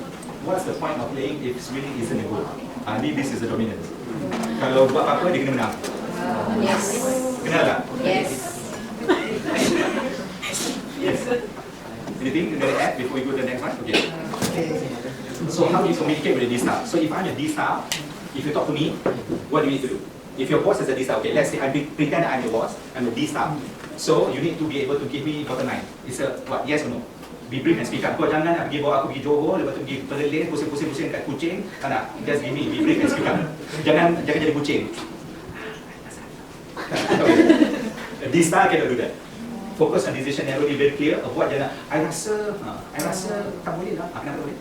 What's the point of playing if winning isn't a goal? This is the dominance. Kalau buat apa-apa, dia kena menang. Yes. Kenal tak? Yes. Yes. Anything you gotta add before we go to the next one? Okay. So how do you communicate with the D star? So if I'm a D star, if you talk to me, what do you need to do? If your boss is a D star, okay, let's say I pretend that I'm your boss, I'm a D star. So you need to be able to give me bottom line. It's a what? Yes or no? Be brief and speak up. Kau jangan nak pergi bawa aku pergi Johor, lepas tu pergi Perlis, pusing-pusing kat kucing. Tak nak. Just give me, be brief and speak up. Jangan jadi kucing. D star cannot do that. Focus on decision yang very clear. Avoid jangan. I rasa tak boleh lah. Kenapa tak boleh?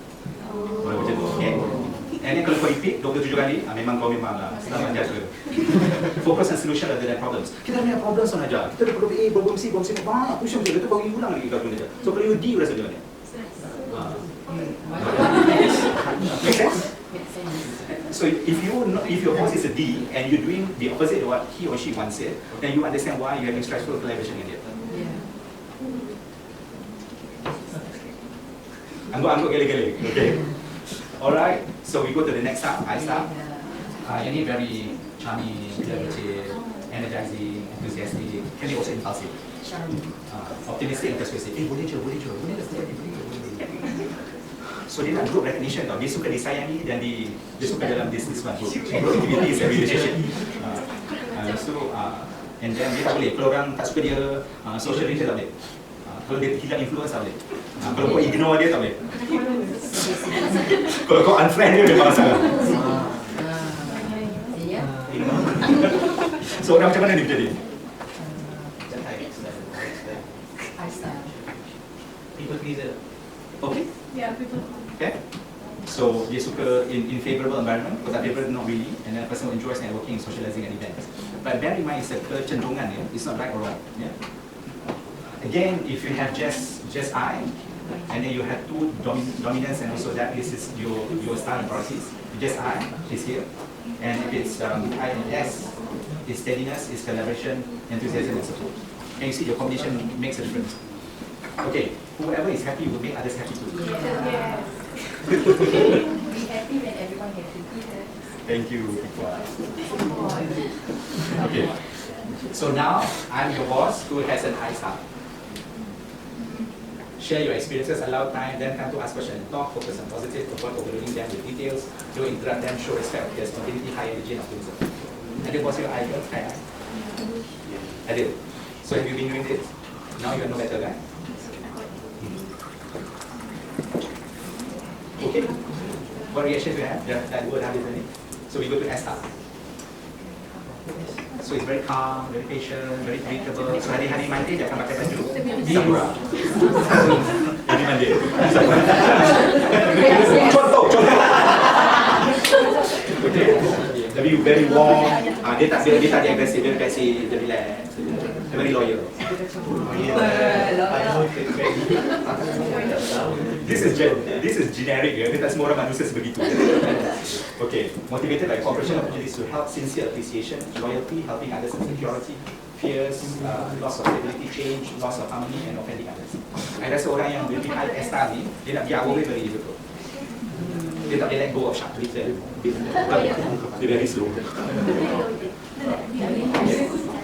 Boleh macam tu. Okay. And then kalau kau repeat 27 kali, memang kau memang lah. Selamat jaga. Focus on solution rather than problems. Kita punya problems on aja. Kita ada problem A, problem C, banyak pusing macam tu bagi ulang lagi kau punya. So kalau you D rasa macam mana? Make sense? So if your boss is a D and you're doing the opposite of what he or she wants it, then you understand why you're having stressful collaboration with it. Angguk-angguk gele-gele. Okay. Alright. So we go to the next star, I star. Yang ni very charming, energizing, enthusiastic. Can be also impulsive. Optimistic and persuasive. Boleh je. So dia nak group recognition tau. Dia suka disayangi dan dia suka dalam this one group. Group activity is a relationship. And then dia tak boleh. Kalau orang tak suka dia, social media tak boleh. Kalau dia tidak influence tak boleh. Kalau kau ignore dia tak boleh. Kalau kau unfriend dia memang masalah. So orang macam mana dia jadi? People pleaser. Okay. Yeah, people. Okay. So dia suka in favorable environment, but favorable not really, and then a person who enjoys networking, socializing, and events. But bear in mind, it's a kecenderungan, yeah? It's not right or wrong. Yeah. Again, if you have just I, and then you have two dominance, and also that is your style and priorities. Just I is here, and if it's I and S, is steadiness, is collaboration, enthusiasm, and support. Can you see your combination makes a difference? Okay, whoever is happy will make others happy too. Yes. Be happy when everyone happy. Thank you. Okay. So now I'm your boss who has an I star. Share your experiences, allow time, then come to ask questions and talk, focus on positive, avoid overloading them with details, don't interrupt them, show respect, there's spontaneity, high energy, and optimism. Ada boss your I girl? I. Ada. So have you been doing this? Now you know better, right? Okay. What reactions do you have? That word, how is it? So we go to S star. So it's very calm, very patient, very predictable. So hari-hari mandi dia akan pakai baju Sapura. Hari mandi. Contoh. Okay. Tapi very warm. Dia tak agresif, dia kasih, dia relax. Dia very loyal. This is generic, ya. Dia tak semua orang manusia sebegitu. Okay, motivated by cooperation opportunities to help, sincere appreciation, loyalty, helping others and security, fears, loss of stability, change, loss of harmony, and offending others. I rasa orang yang lebih high S-star ni, dia nak pergi awal very difficult. Dia tak boleh let go of sharp little. Dia very slow.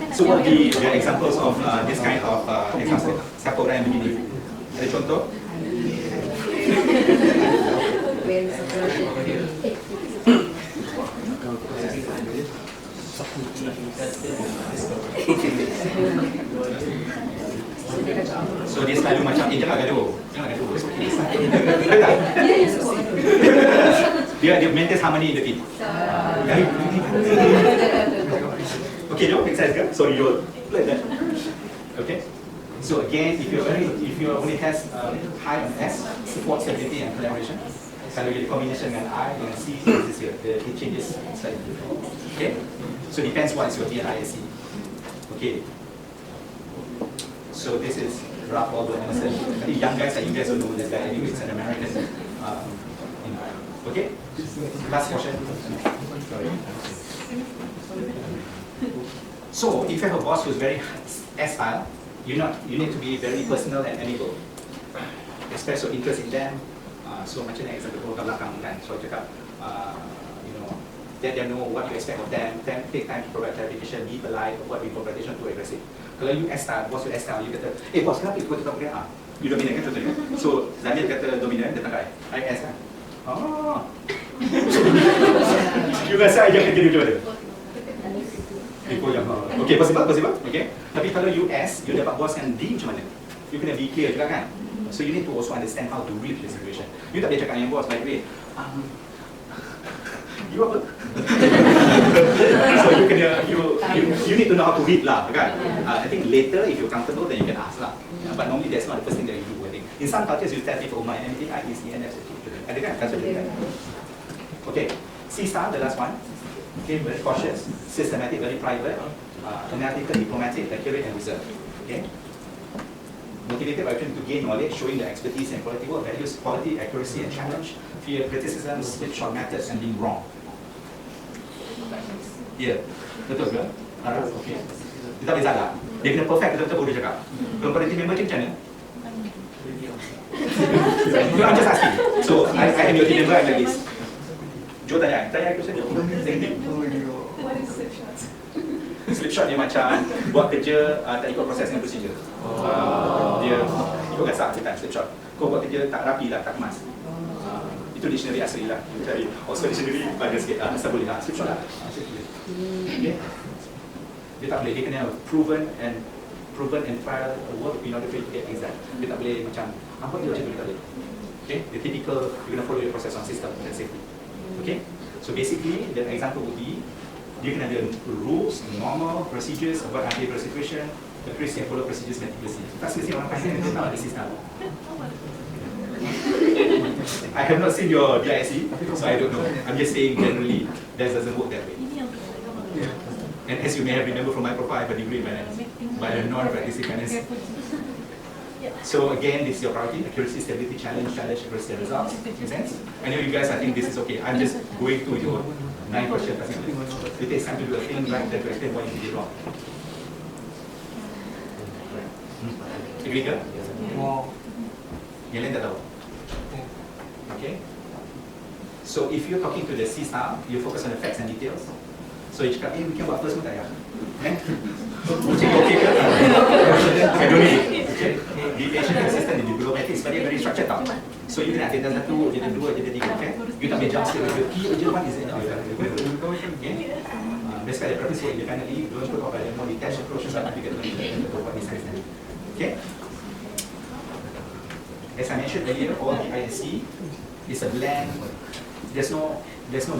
So what would be the examples of this kind of example? Sapura yang begini. Ada contoh? So dia selalu macam, jangan gaduh. Dia maintain harmony in the team. Okay, no, make sense, kan? So you like that. Okay. So again, if you only has high on S, support, stability, and collaboration. Kalau you combination dengan I dengan C, this is here. It changes slightly. Okay. So depends what is your D and I and C. Okay. So this is Ralph Waldo Emerson. I think young guys like you guys will know this guy. Anyway, it's an American. Okay. Last question. Sorry. So if you have a boss who's very S-style, you need to be very personal and amiable. Express your interest in them. So macam ni example kat belakang kan. So cakap, let them know what you expect of them. Then take time to provide clarification. Be polite. Avoid being confrontation too aggressive. Kalau you S-style, boss you S-style, you kata, boss kenapa ikut tetap pakai A? You dominant kan contohnya. So Daniel kata dominant, dia pakai I S kan. You rasa I jangan jadi macam mana? Okay, possible. Okay. Tapi kalau you S, you dapat bos yang D macam mana? You kena be clear juga kan? So you need to also understand how to read the situation. You tak boleh cakap dengan bos, by the way, you apa? So you need to know how to read lah, kan? I think later if you're comfortable then you can ask lah. But normally that's not the first thing that you do. I think in some cultures you tell people, my MT, I, is, ENF, ada kan? Okay, C star, the last one. Okay, very cautious, systematic, very private, analytical, diplomatic, accurate, and reserved. Okay. Motivated by trying to gain knowledge, showing their expertise and quality work, values quality, accuracy, and challenge, fear criticism, slipshod methods, and being wrong. Yeah, betul ke? Okay. Dia tak boleh salah. Dia kena perfect, betul-betul boleh cakap. Kalau pada team member macam mana? I'm just asking. So I am your team member, I'm like this. Joe tanya question dia. What is slip shots? Slipshot dia macam buat kerja tak ikut proses dan prosedur. Dia ikut gasak je kan, slipshot. Kau buat kerja tak rapi lah, tak kemas. Itu dictionary asli lah. Cari Oxford Dictionary ada sikit. Asal boleh lah, slipshot lah. Okay. Dia tak boleh, dia kena proven and trial work in order for you to get exam. Dia tak boleh macam apa dia macam tu, dia tak boleh. Okay, the typical, you gonna follow the process on system and safety. Okay, so basically the example would be dia kena ada rules, normal procedures, avoid unfavorable situation, the Chris yang follow procedures meticulously. Tak semestinya orang pandai dia tahu ada sistem. I have not seen your DISE, so I don't know. I'm just saying generally that doesn't work that way. And as you may have remembered from my profile, I have a degree in finance, but I'm not practicing finance. So again, this is your priority: accuracy, stability, challenge, accuracy, and results. Make sense? I know you guys, I think this is okay. I'm just going through your 9 questions. It takes time to do a thing right, then to explain what you did wrong. Agree ke? Yang lain tak tahu? Okay. So if you're talking to the C star, you focus on the facts and details. So you cakap, we can buat first pun tak ya? Macam okay ke? I don't need it. Be patient, consistent, and diplomatics, but they're very structured tau. So you kena agenda 1, agenda 2, agenda 3, okay? You tak boleh jump straight with the key agenda 1 is it? Okay? Basically, the purpose work independently, don't put off a more detached approach, so that you get to what is necessary. Okay? As I mentioned earlier, all the ISC is a blend. There's no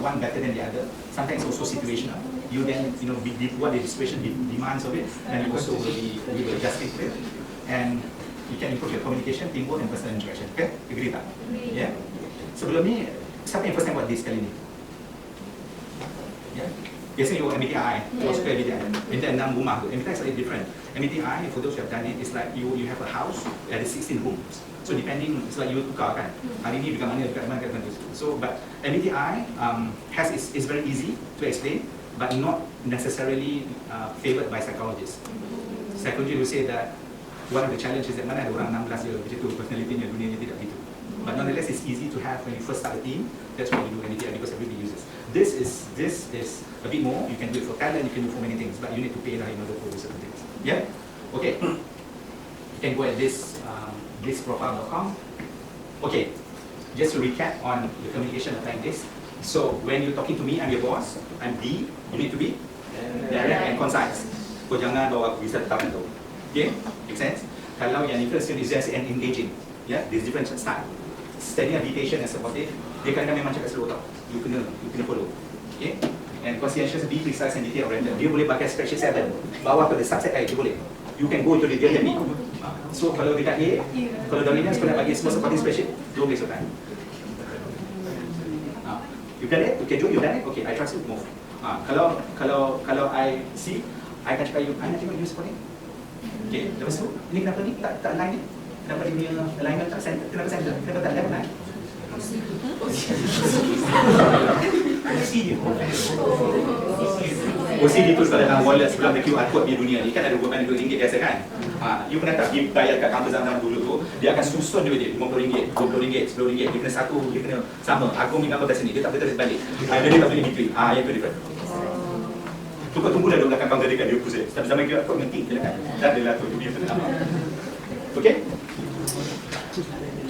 one better than the other. Sometimes also situational. You then, what the situation demands of it, and you also will adjust it. And you can improve your communication, teamwork, and personal interaction. Okay? Agree tak? Yeah? Sebelum ni, siapa yang first time buat this kali ni? Yeah? Biasanya you work MBTI, you suka MBTI. MBTI 6 rumah tu. MBTI is slightly different. MBTI, for those who have done it, it's like you have a house, ada 16 rooms. So depending, it's like you tukar kan. Hari ni dekat mana, dekat mana, dekat mana. So, but MBTI is very easy to explain, but not necessarily favoured by psychologists. Psychologists will say that one of the challenges that mana ada orang 16 je macam tu, personality-nya, dunianya tidak begitu. But nonetheless, it's easy to have when you first start a team. That's why you do MBTI, because everybody uses. This is a bit more. You can do it for talent, you can do it for many things, but you need to pay in order to do certain things. Yeah? Okay. You can go at thisprofile.com. Okay. Just to recap on the communication of like this. So when you're talking to me, I'm your boss. I'm D. You need to be direct and concise. Kau jangan bawa aku bisa tahu tu. Okay? Make sense? Kalau yang first is just and engaging. Yeah? There's different style. Standing meditation and supportive. Dia kadang-kadang memang cakap slow tau. You kena follow. Okay? And conscientious, be precise and detail oriented. Dia boleh pakai spreadsheet 7. Bawah ke the subset A, dia boleh. You can go into the detail B. So kalau dekat A, kalau dominance kau nak bagi semua supporting spreadsheet, don't waste your time. You done it? Okay, Joe, you done it? Okay, I trust you, move. Kalau I see, I akan cakap you, I nak tengok you supporting. Okay, lepas tu, ini kenapa ni? Tak align ni? Kenapa dia punya alignment tak center? Kenapa center? Kenapa tak align? OCD tu kalau dalam wallet sebelum the QR code di dunia ni kan ada RM20 biasa kan? You pernah tak bayar kat kampus zaman dulu tu, dia akan susun dia RM50, RM20, RM10, dia kena satu, dia kena sama. Aku ambil gambar kat sini, dia tak boleh terus balik. Dia tak boleh between. Yang tu different. Tu kau tunggulah dia belakang kampus dekat dia pusing. Tapi zaman QR code nanti dia dekat. Dan dia lah tu, dia tu nama. Okay?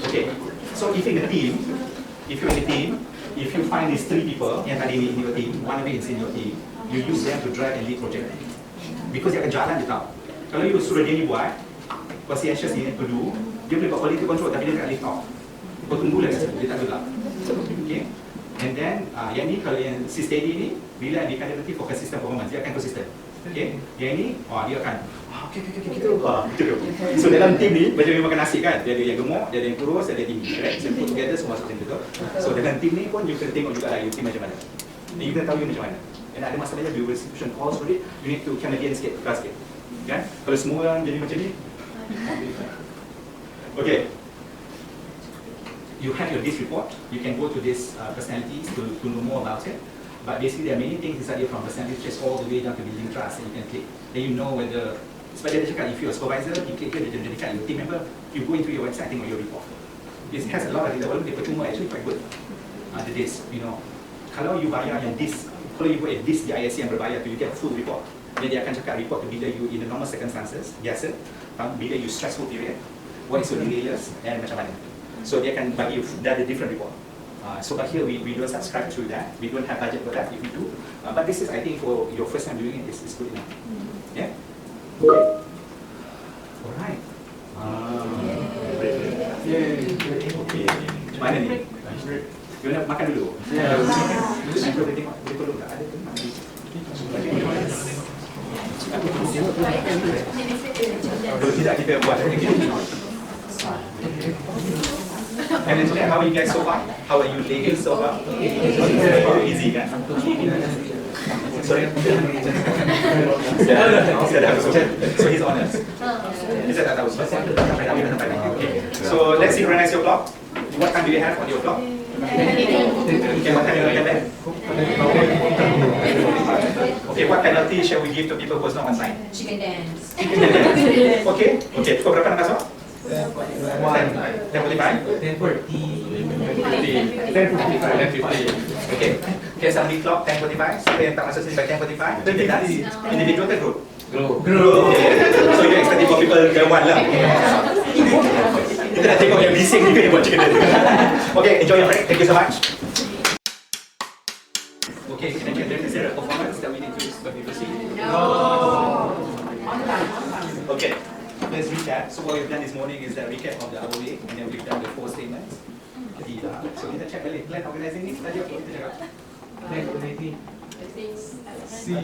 Okay. So if you're in a team, if you find these 3 people yang tadi in your team, one of it is in your team, you use them to drive and lead project. Because dia akan jalan dia tahu. Kalau you suruh dia ni buat, conscientious ni to do, dia boleh buat quality control tapi dia tak lift off. Kau tunggulah kat situ, dia tak gelap. Okay? And then, yang ni kalau yang si steady ni, bila dia akan relative for consistent performance, dia akan konsisten. Okay? Yang ni, dia akan kita. So dalam team ni, macam dia makan nasi kan, dia ada yang gemuk, dia ada yang kurus, dia ada yang tinggi. Right? So put together semua macam tu. So dalam team ni pun, you kena tengok juga lah, you team macam mana. You kena tahu you macam mana. Dan ada masalahnya, you will institution calls for it, you need to Canadian sikit, tukar sikit. Kan? Kalau semua orang jadi macam ni, okay. You have your DIS report, you can go to these personalities to know more about it. But basically there are many things inside here from personality traits all the way down to building trust, and you can click. Then you know whether, sebab dia cakap, if you're a supervisor, you click here, dia cakap, your team member, you go into your website, tengok your report. It has a lot of data, walaupun dia percuma, actually quite good. The DIS, Kalau you bayar yang this, kalau you buat this di ISC yang berbayar tu, you get full report. Jadi dia akan cakap report tu bila you in the normal circumstances, biasa, bila you stressful period, what is your delays and macam mana. So dia akan bagi you the different report. So but here we don't subscribe to that. We don't have budget for that if we do. But this is, I think, for your first time doing it, is good enough. Yeah. Okay. Alright. Okay. Macam mana ni? You nak makan dulu? Boleh tengok, boleh tolong tak? Ada tu? Kalau tidak, kita buat lagi. And then how are you guys so far? How are you ladies so far? Easy kan? Sorry. So he's honest. Kita tak tahu. So let's synchronize your clock. What time do you have on your clock? Okay, what time do you have there? Okay, what penalty shall we give to people who is not on time? Chicken dance. Okay, okay. Pukul berapa nak masuk? 10:45? 10:50. Okay. Okay, somebody clock 10:45. Siapa yang tak masuk sini by 10:45? Then that's individual ke group? Group. Okay. So you expect for people ke one lah. Kita nak tengok yang bising ni buat chicken dance. Okay, enjoy your break. Thank you so much. Okay, can I get there? Is there a performance that we need to proceed? No. Okay. Let's recap. So what we've done this morning is a recap of the hour week, and then we've done the 4 statements. So kita check balik plan organizing ni tadi apa kita cakap? Plan organizing. C.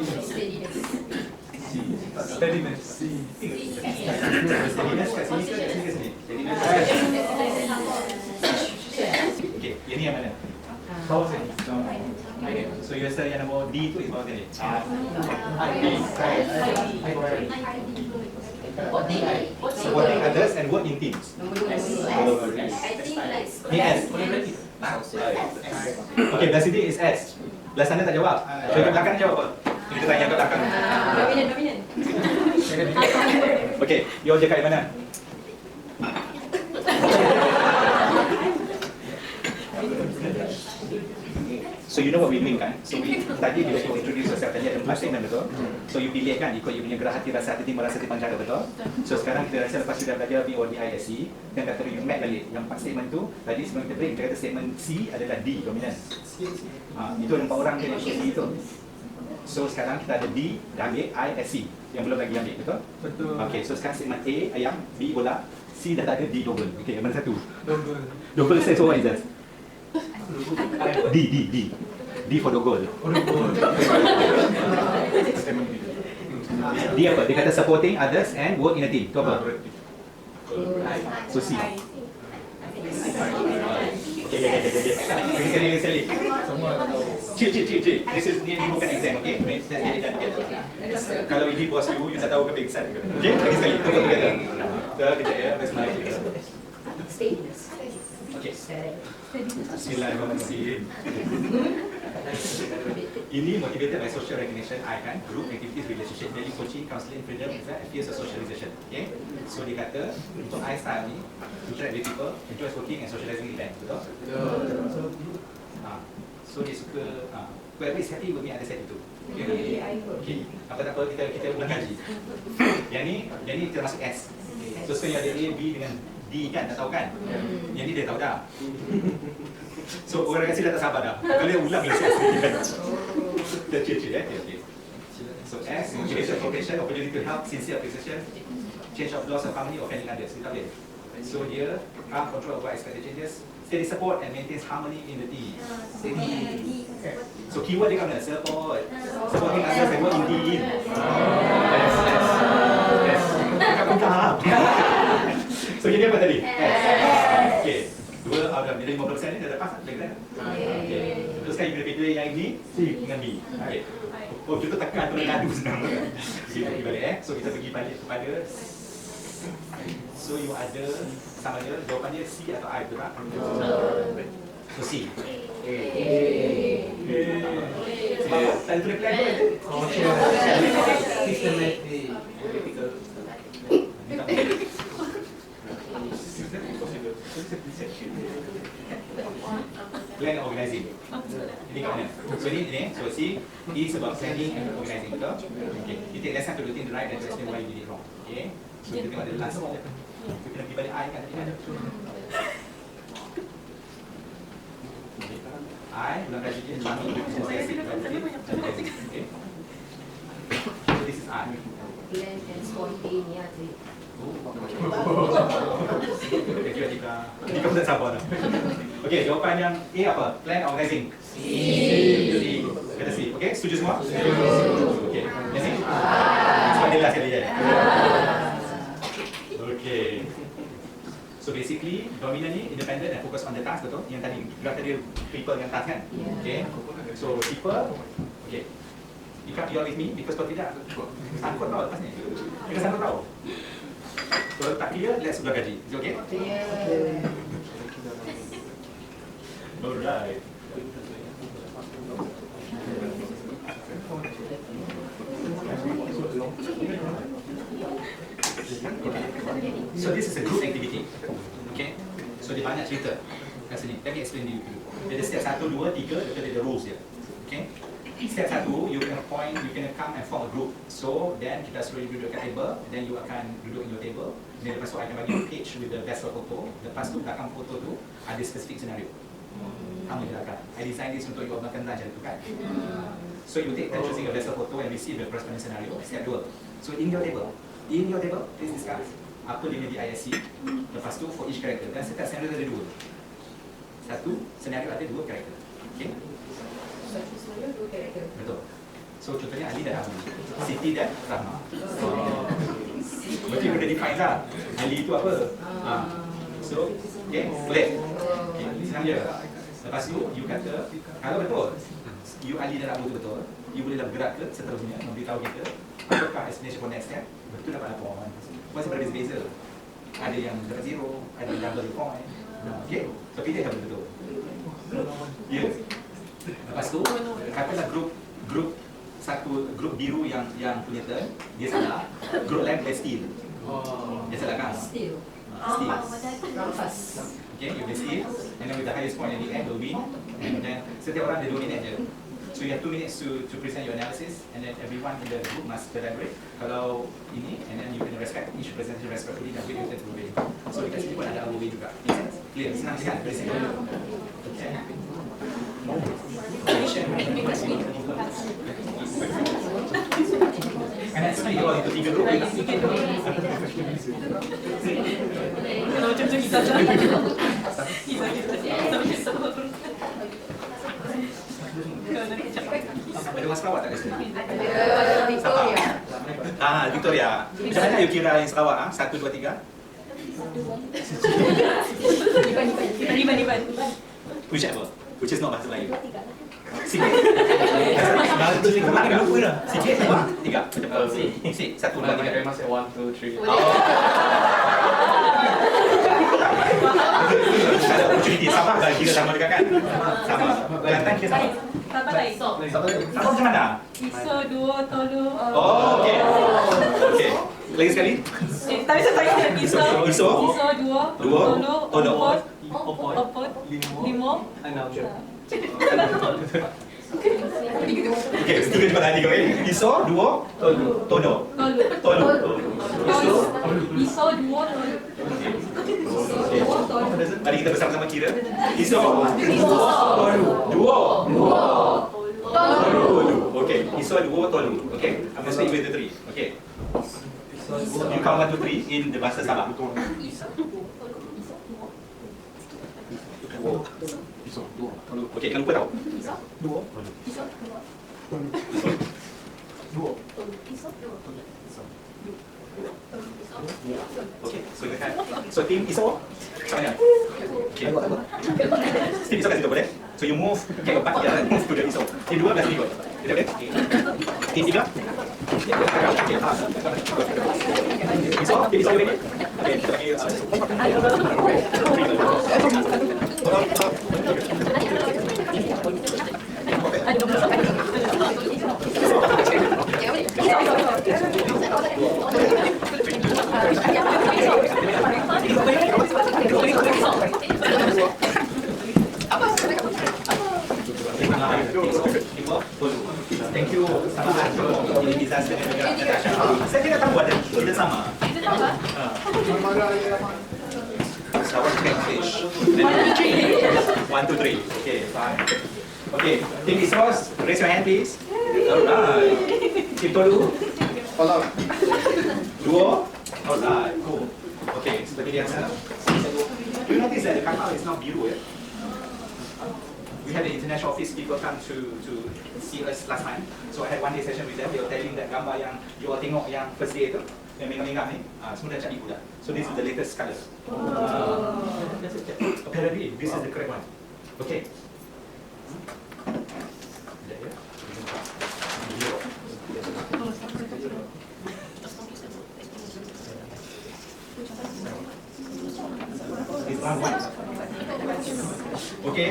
Steadiness. Steadiness kat sini ke kat sini ke sini? Steadiness. Okay, yang ni yang mana? Bawah sini. So you rasa yang nombor D tu is bawah sini? Supporting others and work in teams. Ni S. Okay, belah sini is S. Belah sana tak jawab. So ke belakang jawab apa? Kita tanya ke belakang. Dominant. Okay, you all cakap di mana? So you know what we mean kan? So we tadi bila you introduce yourself tadi ada 4 statement betul? So you pilih kan ikut you punya gerah hati, rasa hati, timbul rasa timbang cara betul? So sekarang kita rasa lepas sudah belajar BODISC, dan kata you map balik yang 4 statement tu. Tadi sebelum kita break kita kata statement C adalah D dominant. Itu ada 4 orang yang ikut D tu. So sekarang kita ada D dah ambil, I, S, C yang belum lagi ambil, betul? Betul. Okay, so sekarang statement A ayam, B bola, C dah tak ada, D double. Okay, yang mana satu? Double says what is that? D for the goal. D apa? Dia kata supporting others and work in a team. Itu apa? So C. Sekali. Cik. This is ni bukan exam, okay? Kalau ini bos you tak tahu ke pingsan. Okay? Lagi sekali. Tunggu together. Kejap ya. Where's my okay. Bismillahirrahmanirrahim. Ini motivated by social recognition, I kan, group activities, relationship, value, coaching, counselling, freedom, fears of socialization. Okay? So dia kata, untuk I style ni, interact with people, enjoy working and socializing event, betul? So dia suka, whoever is happy with me ada set itu. Okay. Apa-apa kita ulang kaji. Yang ni termasuk S. So sekarang ada A, B dengan D kan, tak tahu kan? Yang ni dia tahu dah. So orang kasi dah tak sabar dah. Kalau dia ulang lagi sikit. Kita cik okay. So S, motivation, cooperation, opportunity to help, sincere appreciation, change of loss of harmony, offending others. Kita boleh. So dia calm, control over expected changes, steady support and maintains harmony in the team. Steady. So keyword dia kan support, supporting others and work in team. Yes. So jadi apa tadi? Okay. 2 out of 50% ni dah lepas lagi kan? Okay. Terus kan you pilih yang ini C dengan B. Okay. Oh kita tekan tu ngadu senang. Kita pergi balik So kita pergi balik kepada so you ada sama dia jawapan dia C atau I betul tak? So C. Tadi tu reply apa? Systematic. Plan organizing. Ini kat mana? is about planning and organizing, betul? Okay. You take less time to do things right and to explain why you did it wrong. Okay. So kita tengok the last step. You kena pergi balik I kan tadi kan? I ulang kaji dia mami. Okay. So this is I. Plan and spontaneity. Tiga tak sabar dah. Okey, jawapan yang A apa? Plan organizing. C. Kata C. Okey, setuju semua? Okey. Yang ni? Sebab dia last kali je. Okey. So basically, dominant ni independent and focus on the task, betul? Yang tadi graf tadi people yang task kan? Okey. So people, okey. You are with me because kalau tidak sangkut tau lepas ni. Kita sangkut tau. Kalau tak clear, let's ulang kaji. Is it okay? Alright. So this is a group activity. Okay? So dia banyak cerita kat sini. Let me explain to you dulu. Dia ada step 1, 2, 3, dia ada rules dia. Okay? Step 1, you can come and form a group. So then kita suruh duduk kat table, then you akan duduk in your table. Then lepas tu I akan bagi page with the best photo. Lepas tu belakang foto tu ada specific scenario. Kamu je akan. I design this untuk you makan lunch tu kan. So you take time choosing a best photo and receive the corresponding scenario. Step 2. So in your table, please discuss apa dia punya DISC. Lepas tu for each character. Dan setiap scenario ada 2. Satu scenario ada 2 karakter. Okay? Satu semuanya 2 karakter. Betul. So contohnya Ali dan Abu, Siti dan Rahma. Berarti you kena define lah Ali itu apa. So, okay, boleh? Okay, senang je. Lepas tu, you kata, kalau betul you Ali dan Abu itu betul, you bolehlah bergerak ke seterusnya, memberitahu kita apakah explanation for next step. Betul dapat laporan. Masih berbeza-beza. Ada yang dapat 0, ada yang double point. Okay, so pilih yang betul. Ya. Lepas tu, katalah grup biru yang punya turn, dia salah. Grup lain boleh steal. Dia salah kan? Steal. Okay, you boleh steal. And then with the highest point at the end will win. And then setiap orang ada 2 minit je. So you have 2 minutes to present your analysis. And then everyone in the group must collaborate. Kalau ini, and then you can respect each presentation respectfully dan wait your turn to win. So dekat sini pun ada away juga. Clear? Senang kan? Very simple. Okay. And then split all into 3 group. Kalau macam tu kita saja. Ada mas Sarawak tak kat sini? Ada Victoria. Victoria. Macam mana you kira yang Sarawak? 1, 2, 3? Liban. Whichever. Which is not bahasa Melayu. Sikit. Sikit, 2, 3. Sikit, 1, 2, 3. My grandma said 1, 2, 3. Ada opportunity sama kan? Kira sama juga kan? Sama. Jantan kira sama. Sabar lain. Sama macam mana? Iso, duo, tolu. Oh, okey. Okey. Lagi sekali. Tapi saya tanya iso. Iso. Duo, tolu. opot, limo. Okey, itu kita tadi kau Iso, duo, tolu. Iso, duo, tolu. Mari kita bersama-sama kira. Iso, duo, tolu. Okey, iso, duo, tolu. Okey, I'm going to speak with the 3. Okey. You count 1, 2, 3 in the bahasa Sabah. Okey, jangan lupa tau. Duo. Okay, so kita kan. So team Iso, macam mana? Okay. Team Iso kat situ boleh? So you move, get your back here, move to the Iso. Team 2 belas ikut. Kita boleh? Team 3. Iso, team Iso ready? Okay, kita bagi Thank you. dengan Natasha. Saya tidak tahu ada kita sama. Kita sama. So I want to get English. 1, 2, 3. 1, 2, 3. Okay, fine. Okay, Team Isos, raise your hand please. Alright. Team Tolu. Follow. Duo. Alright, cool. Okay, seperti biasa. You notice that the kapal is not biru, eh? We had the international office people come to see us last time. So I had one day session with them. They were telling that gambar yang you all tengok yang first day itu, yang mengam-mengam ni, semua dah jadi budak. So this is the latest colour. Apparently, this is the correct one. Okay. It's one white. Okay.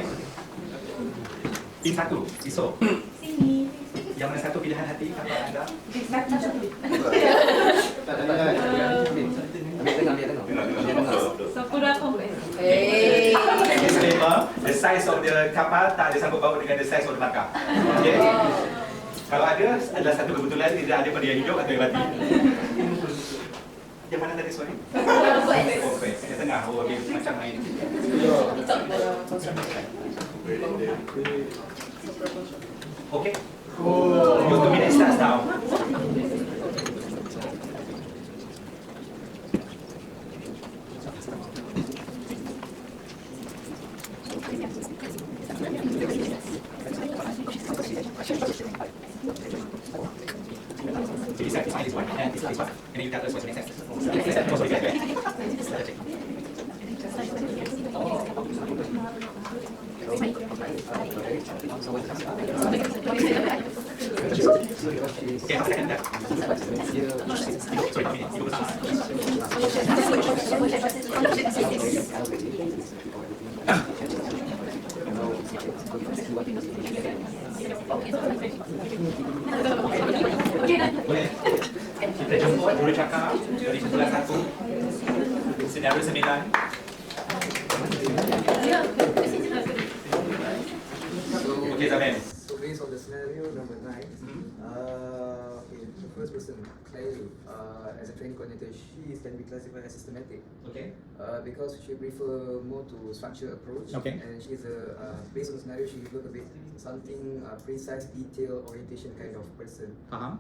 Tim satu, Iso. Sini. Yang mana satu pilihan hati kapal anda? Sapura Compass. Disclaimer, the size of the kapal tak ada sangkut paut dengan the size of the markah. Okay. Kalau ada, adalah satu kebetulan tidak ada pada yang hidup atau yang mati. Yang mana tadi sorry? Compass. Yang tengah, oh okay, macam main. Okay. Your 2 minutes starts now. So you decide this one and this one, and then you tell us what's the next step. Oh, sorry, okay, half a second left. Sorry, 1 minute. You go boleh. Kita jemput juru cakap dari kumpulan 1, senario 9. Okay, Zaman. So based on the scenario number 9, okay, the first person, Claire, as a training coordinator, she can be classified as systematic. Okay. Because she prefer more to structure approach. Okay. And she's based on the scenario, she look a bit something precise, detail, orientation kind of person.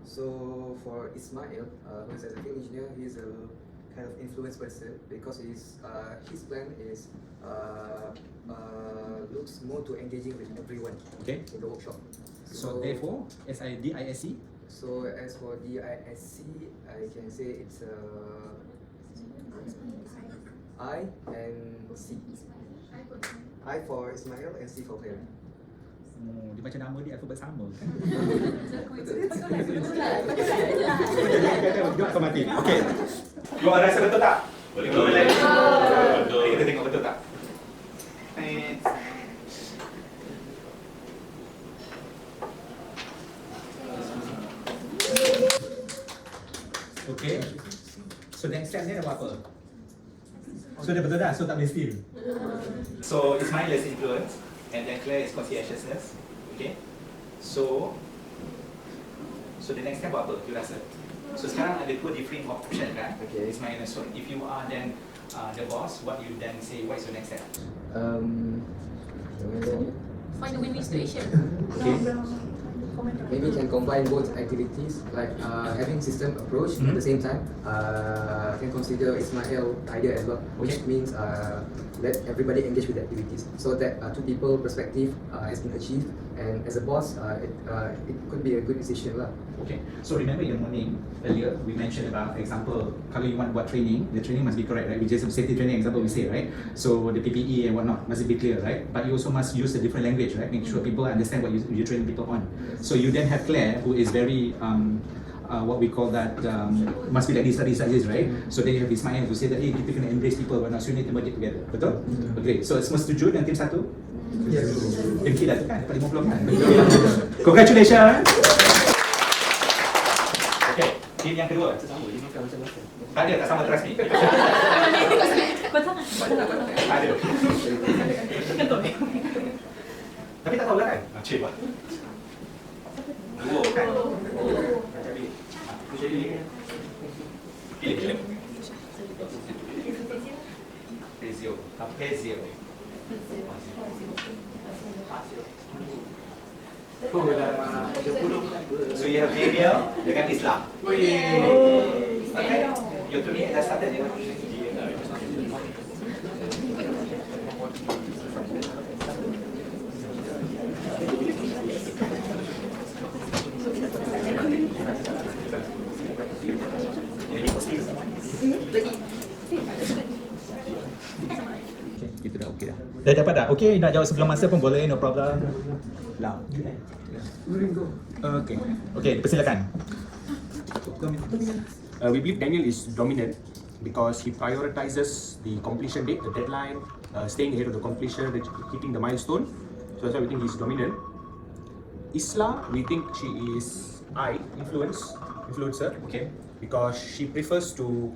So for Ismail, who is as a field engineer, he's a kind of influence person because his plan is looks more to engaging with everyone in the workshop. So therefore, SIDISC. So as for DISC, I can say it's I and C. I for Ismail and C for Claire. Dia macam nama dia alfabet sama kan? Kau mati. Okay. Kau rasa betul tak? Boleh. Betul. Kita tengok betul tak? Okay. So next step ni apa? So dia betul dah, so tak boleh steal. So Ismail is influence and then Claire is conscientiousness. Okay. So the next step apa you rasa? So sekarang ada 2 different option kan? Okay. Ismail, so if you are then the boss, what you then say, what is your next step? Find a win-win situation. Okay. Maybe can combine both activities, like having system approach at the same time. Can consider Ismail idea as well, which means let everybody engage with the activities, so that 2 people perspective has been achieved. And as a boss, it could be a good decision lah. Okay. So remember in the morning earlier we mentioned about example kalau you want buat training, the training must be correct, right? We just safety training example we say, right? So the PPE and whatnot must be clear, right? But you also must use a different language, right? Make sure people understand what you train people on. So you then have Claire, who is very what we call that must be like this, right? So then you have Ismail to say that hey, kita kena embrace people, whatnot, so you need to merge it together. Betul? Okay. So semua setuju dengan tim 1? Yes. Tim kita tu kan dapat 50 kan? Congratulations. Okay, tim yang kedua. Tak ada, tak sama trust ni. Ada. Tapi tak tahu lah kan? Cik lah. Dua kan? Jadi, Pilih. Pezio. Pezio. So you have Daniel dengan Islam. Okay. You two dah started ya. Kita dah okey dah. Dah dapat dah? Okey, nak jawab sebelum masa pun boleh, no problem. Lah. Okey. Okey, persilakan. We believe Daniel is dominant because he prioritizes the completion date, the deadline, staying ahead of the completion, hitting the milestone. So that's why we think he's dominant. Isla, we think she is influencer, okay, because she prefers to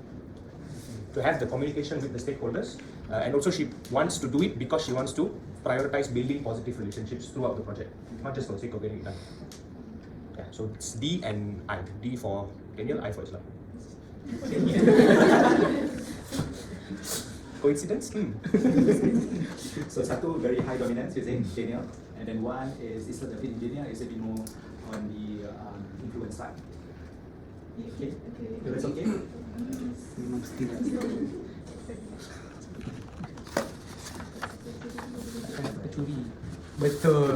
have the communication with the stakeholders, and also she wants to do it because she wants to prioritize building positive relationships throughout the project, not just for the sake of getting it done. Yeah, so it's D and I. D for Daniel, I for Islam. Coincidence? So satu very high dominance using Daniel, and then one is Isla. The Daniel is a bit more on the influence side. Okay, that's okay. Betul.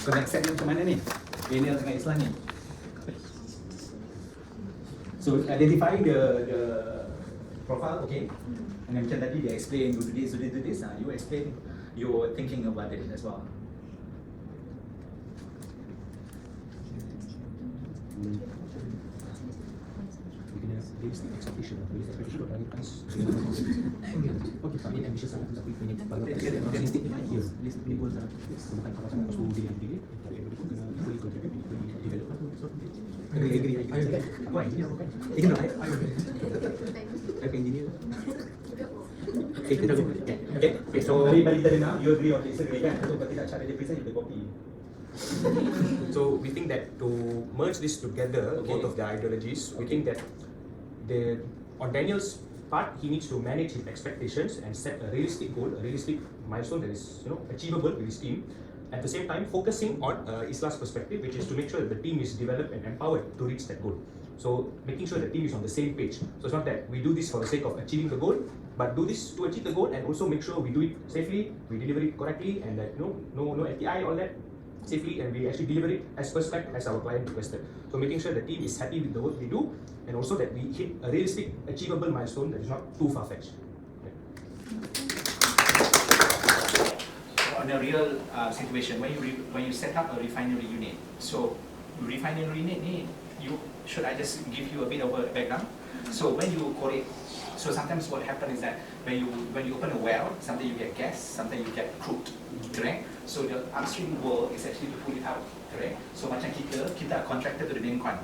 So next step macam mana ni? Daniel dengan Islam ni. So identifying the profile, okay. And then macam tadi dia explain, you do this, you do this. You explain your thinking about it as well. Expectation okay, kami ambitious sangat tapi punya realistic here realistic goals lah bukan kawasan pas dia yang pilih kena boleh contribute develop agree apa engineer bukan engineer okay so balik tadi nak you agree or disagree kan atau tidak cara dia present you copy. So we think that to merge this together, both of the ideologies, we think that on Daniel's part, he needs to manage his expectations and set a realistic goal, a realistic milestone that is achievable with his team. At the same time, focusing on Isla's perspective, which is to make sure that the team is developed and empowered to reach that goal. So making sure the team is on the same page. So it's not that we do this for the sake of achieving the goal, but do this to achieve the goal and also make sure we do it safely, we deliver it correctly, and that no LTI, all that safely, and we actually deliver it as per spec as our client requested. So making sure the team is happy with the work we do, and also that we hit a realistic, achievable milestone that is not too far-fetched. On a real situation, when you set up a refinery unit, so refinery unit ni, should I just give you a bit of a background? So when you correct, so sometimes what happens is that when you open a well, sometimes you get gas, sometimes you get crude, correct? So the upstream work is actually to pull it out, correct? So macam kita are contracted to the main con.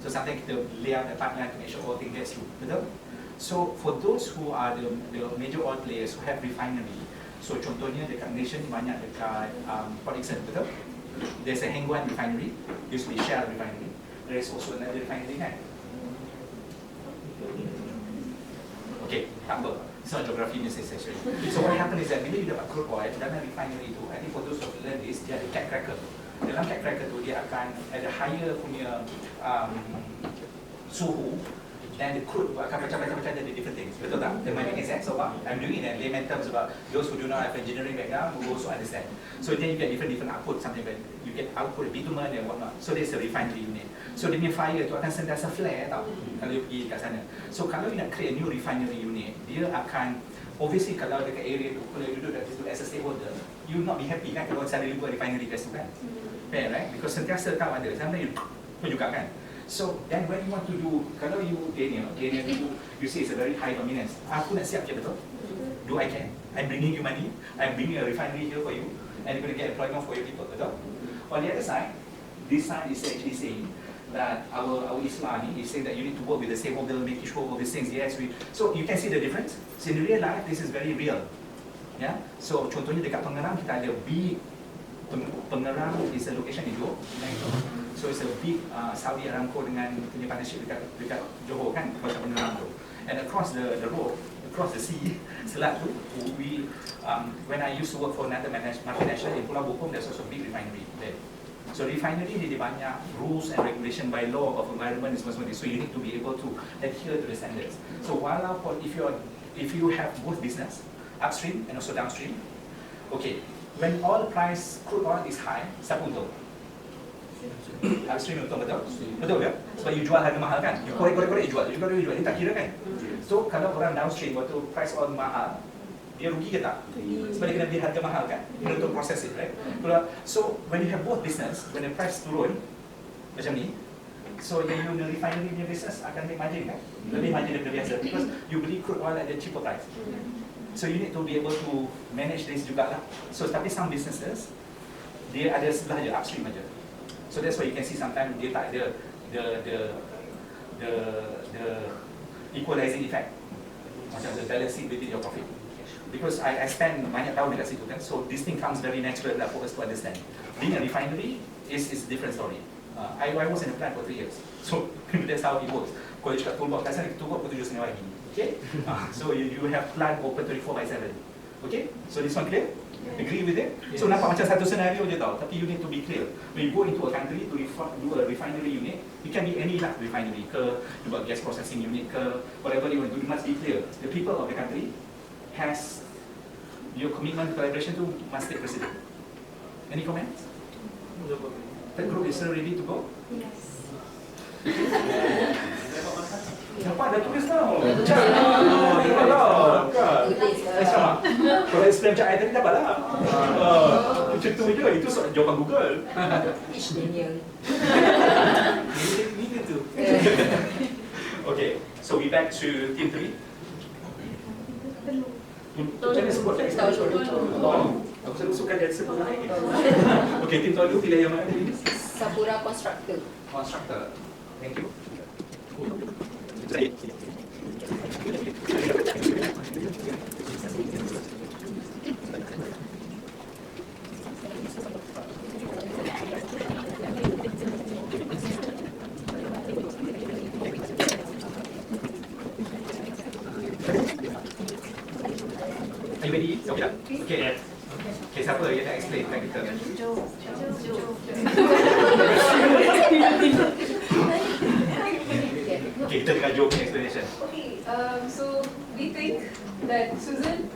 So sometimes kita lay out the pipeline to make sure all things gets through, betul? So for those who are the major oil players who have refinery, so contohnya dekat Malaysia ni banyak dekat Port Dickson, betul? There's a Hengguan refinery, used to be Shell refinery. There is also another refinery kan? Okay, tak apa. It's not geography necessary. So what happens is that bila you dapat crude oil dalam refinery itu, I think for those who learn this, dia ada cat cracker. Dalam cat cracker tu dia akan ada higher punya suhu, dan the crude akan macam-macam ada different things. Betul tak? That might make sense. So what I'm doing in layman terms about those who do not have engineering background who also understand. So then you get different output, something like you get output bitumen and whatnot. So there's a refinery unit. So dia punya fire tu akan sentiasa flare tau kalau you pergi kat sana. So kalau you nak create a new refinery unit, dia akan obviously kalau dekat area tu, kalau you duduk dekat situ as a stakeholder, you will not be happy kan kalau suddenly buat refinery kat situ kan? Fair, right? Because sentiasa tahu ada, sometimes you pun juga kan? So then when you want to do, kalau you Daniel you say it's a very high dominance. Aku nak siap je betul? Do I can? I'm bringing you money, I'm bringing a refinery here for you, and you're going to get employment for your people, betul? On the other side, this side is actually saying that our Islam is saying that you need to work with the stakeholder, making sure all these things. Yes, so you can see the difference. So in real life, this is very real. Yeah. So contohnya dekat Pengerang kita ada B. Pengerang is a location in Johor. So it's a big Saudi Aramco dengan punya partnership dekat Johor kan, kawasan penerangan tu. And across the road, across the sea, selat tu, when I used to work for another multinational in Pulau Bukom, there's also a big refinery there. So refinery dia banyak rules and regulation by law of environment and semua-semua. So you need to be able to adhere to the standards. So walaupun if you have both business, upstream and also downstream, okay, when oil price, crude oil is high, siapa untung? Upstream untung, betul? Betul kan? Sebab you jual harga mahal kan? You korek-korek jual, you tak kira kan? So kalau orang downstream waktu price oil mahal, dia rugi ke tak? Sebab dia kena beli harga mahal kan? Dia untuk process it, right? So when you have both business, when the price turun macam ni, so yang you refinery punya business akan make margin kan? Lebih margin daripada biasa because you beli crude oil at a cheaper price. So you need to be able to manage this juga lah. So tapi some businesses dia ada sebelah je upstream aja. So that's why you can see sometimes dia tak ada the equalizing effect, macam the balancing between your profit. Because I spend banyak tahun dekat situ kan, so this thing comes very natural lah for us to understand. Being a refinery is a different story. I was in a plant for 3 years, so that's how it works. Kalau cakap toolbox, kat sana kita toolbox pukul 7:30 pagi. Okay? So you have plant open 24/7. Okay? So this one clear? Agree with it? So nampak macam satu senario je tau, tapi you need to be clear. When you go into a country to do a refinery unit, it can be any lah refinery ke, you buat gas processing unit ke, whatever you want to do, you must be clear. The people of the country has your commitment to collaboration to must take precedent. Any comments? The group is still ready to go? Yes. Nampak dah tulis tau. Nampak tau. Sama. Kalau explain macam I tadi dapat lah. Macam tu je, itu jawapan Google. Ini tu. Okay, so we back to team 3. Macam mana sebut tak? Aku selalu suka jadi sebut lagi. Okay, tim tuan dulu pilih yang mana ini? Sapura Constructor. Constructor. Thank you. Are you ready? Okay. Okay. Okay, siapa yang nak explain kat kita? Okay, kita dengar Joe punya explanation. Okay, so we think that Susan,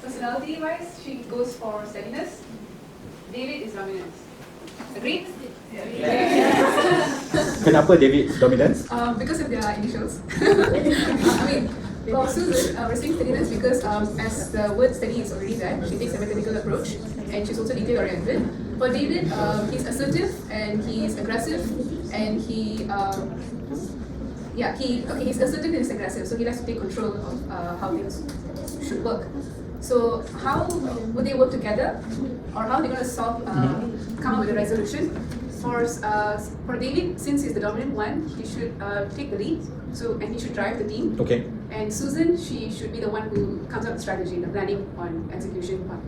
personality-wise, she goes for steadiness. David is dominance. Agreed? Kenapa David dominance? Because of their initials. I mean, for Susan, we're saying steadiness because as the word steady is already there, she takes a methodical approach and she's also detail-oriented. For David, he's assertive and he's aggressive and he's assertive and he's aggressive, so he likes to take control of how things should work. So how would they work together, or how are they going to come up with a resolution? For David, since he's the dominant one, he should take the lead, and he should drive the team. Okay. And Susan, she should be the one who comes up with strategy, the planning on execution part.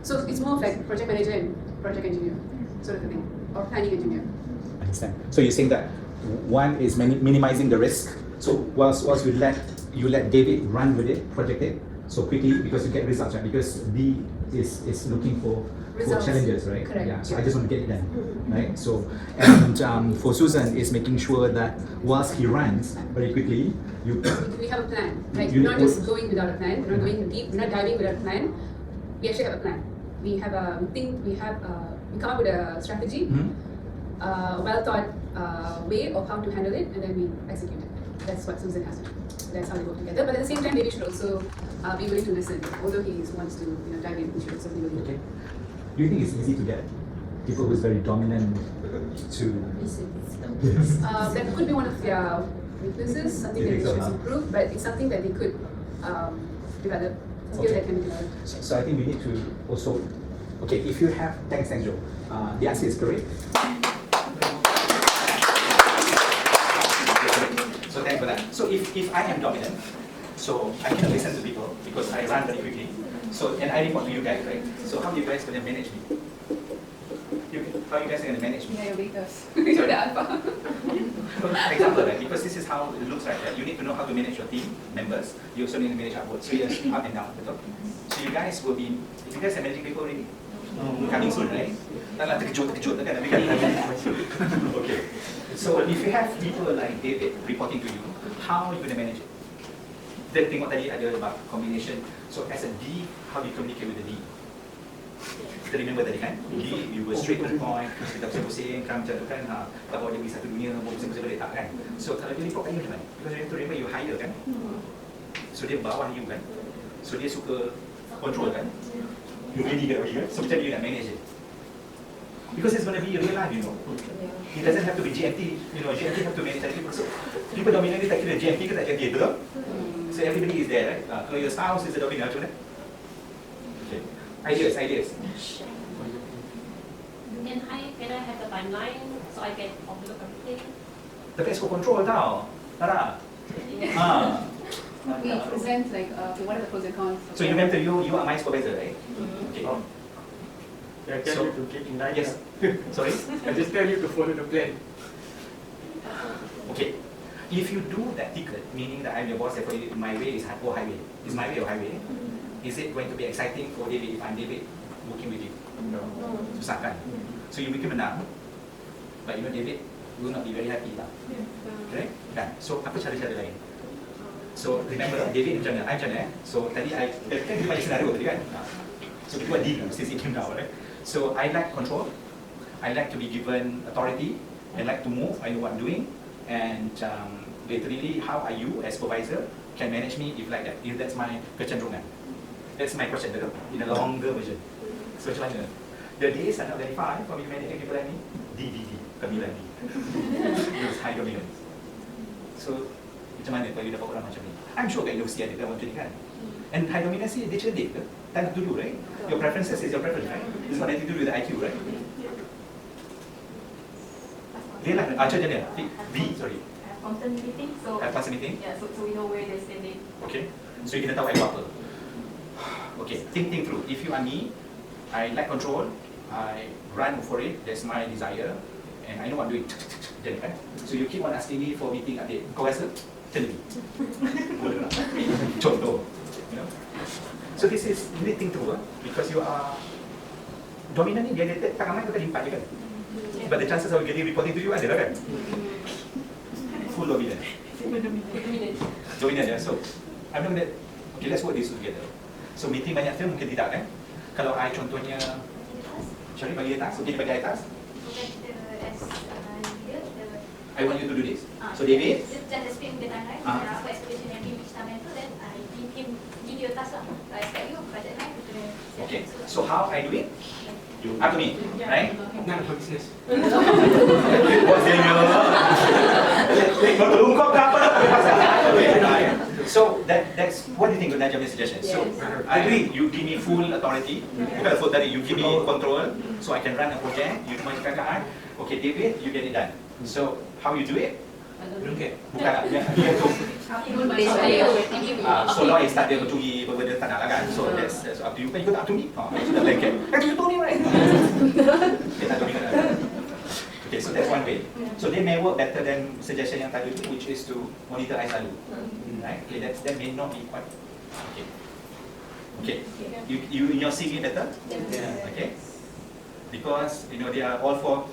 So it's more of like project manager and project engineer sort of a thing, or planning engineer. I understand. So you're saying that one is minimizing the risk. So whilst you let David run with it, project it, so quickly because you get results, right? Because B is looking for challenges, right? Correct. Yeah. So I just want to get it done, right? So and for Susan is making sure that whilst he runs very quickly, we have a plan. Like not just going without a plan. We're not going deep. We're not diving without a plan. We actually have a plan. We have we come up with a strategy, well thought way of how to handle it, and then we execute it. That's what Susan has to do. That's how they work together. But at the same time, David should also be willing to listen. Although he wants to dive in, he should also be willing. Okay. Do you think it's easy to get people who's very dominant to listen? That could be one of their weaknesses, something that they should improve, but it's something that they could develop, skill that can be developed. So I think we need to also, okay, if you have, thanks Joe, the answer is correct. So thanks for that. So if I am dominant, so I can listen to people because I run very quickly. So and I report to you guys, right? So how do you guys going to manage me? You can. how you guys are going to manage me? Yeah, your waiters. You're the alpha. For example, right, because this is how it looks like, right? You need to know how to manage your team members. You also need to manage upwards. So yes, up and down, betul? So you guys will be, if you guys are managing people already, coming soon, right? Taklah terkejut kan? Okay. So if you have people like David reporting to you, how are you going to manage it? Kita tengok tadi ada about combination. So as a D, how do you communicate with the D? Kita remember tadi kan, D, you were straight to the point, kita pusing-pusing, kan macam tu kan, tak bawa dia pergi satu dunia, bawa pusing-pusing balik tak kan. So kalau dia report kat you macam mana? Because you have to remember you hire kan, so dia bawah you kan, so dia suka control kan, you ready kan bagi kan, so macam you nak manage it. Because it's going to be real life, you know. It doesn't have to be GMT, you know, GMT have to manage other people. So people dominantly tak kira GMT ke tak GMT, betul? So everybody is there, right? Kalau your spouse is the dominant, macam mana? Okay. Ideas. Can I have the timeline so I can observe everything? Tapi exco control tau, Tara. We present like what are the pros and cons. So you remember you are my supervisor, right? Okay. I tell you to keep in line. Yes. Sorry? I just tell you to follow the plan. Okay. If you do that ticket, meaning that I'm your boss, therefore my way is highway. Is my way or highway? Is it going to be exciting for David if I'm David working with you? No. Susah kan? So you make him menang, but you know David will not be very happy lah. Correct? Kan? So apa cara-cara lain? So remember David macam mana? I macam mana? So tadi I kan dia banyak senario tadi kan? So kita buat D since it came down, right? So I like control. I like to be given authority. I like to move. I know what I'm doing. And literally, how are you as supervisor can manage me if like that? If that's my kecenderungan. That's my question, betul? In a longer version. So macam mana? The days are not very far for me managing people like me. DDD, kebilan D. Use high dominance. So macam mana kalau you dapat orang macam ni? I'm sure kat universiti ada kan macam ni kan? And high dominance ni dia cerdik ke? Tak nak dulu, right? Your preferences is your preference, right? It's not anything to do with the IQ, right? Dia lah, macam mana? B, sorry. Constant meeting, so Constant meeting? Yeah, so we know where they're standing. Okay. So you kena tahu I buat apa. Okay, think through. If you are me, I like control, I run for it, that's my desire, and I know what I'm doing. Jadi kan? So you keep on asking me for meeting update. Kau rasa? Tell me. Boleh tak? Contoh. You know? So this is, you need to think through, because you are dominant ni, dia tak ramai kau tadi 4 je kan? But the chances of getting reporting to you ada lah kan? Full dominant. Dominant, yeah. So, I'm not gonna, okay, let's work this together. So meeting banyak tu mungkin tidak kan? Kalau I contohnya, sorry bagi task, okay bagi task. I want you to do this. So David. Just explain the timeline. Apa expectation yang which timeline tu, then I give you a task lah. I expect you budget line to the. Okay. So how I do it? Up to me, right? None of our business. What's in your? Kau terungkap ke apa? So that's what do you think of that job suggestion? So I agree. You give me full authority. Bukan full tadi. You give me control, so I can run a project. You cuma cakap kan? Okay, David, you get it done. So how you do it? Don't care. Bukan lah. So long as tak dia mencuri benda tak nak lah kan. So that's up to you. Kan you tak up to me. Sudah blanket. Kan you told me right? Dia tak dominant lah. Okay, so that's one way. So they may work better than suggestion yang tadi tu, which is to monitor I selalu. Right? Okay, that may not be quite. Okay. Okay. You in your CV better? Okay. Because you know they are all four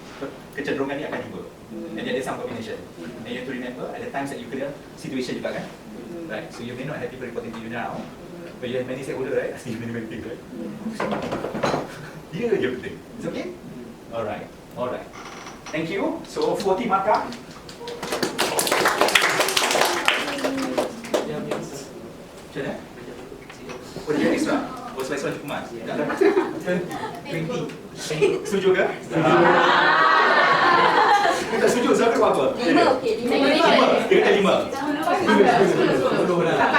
kecenderungan ni akan jumpa. And there is some combination. And you have to remember at the times that you clear situation juga kan? Right. So you may not have people reporting to you now, but you have many stakeholders, right? Asking you many things, right? Dia je penting. It's okay? Alright. Alright. Thank you. So 40 markah. Macam mana? Oh, dia extra. Oh, sebab extra cukup mas. 20. Setuju ke? Kita tak setuju, sebab apa? 5, okey. 5. Dia kata 5. 3. So kita 10. 10 lah. 10.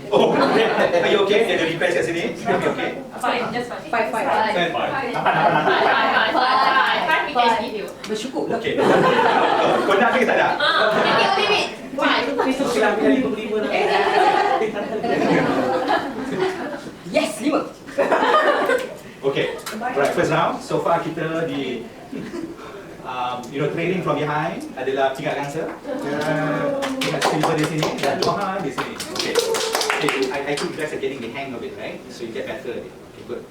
Oh, are you okay? Dia ada request kat sini. Okay. 5, just 5. 5. 5. 5 dapat bersyukur. Okay. Kau nak ke tak nak? Yes, 5. Okay. Right, first round. So far kita di training from behind adalah tingkat gangsa. Tingkat silver di sini dan mahal di sini. Okay. I think you guys are getting the hang of it, right? So you get better at it. Okay, good.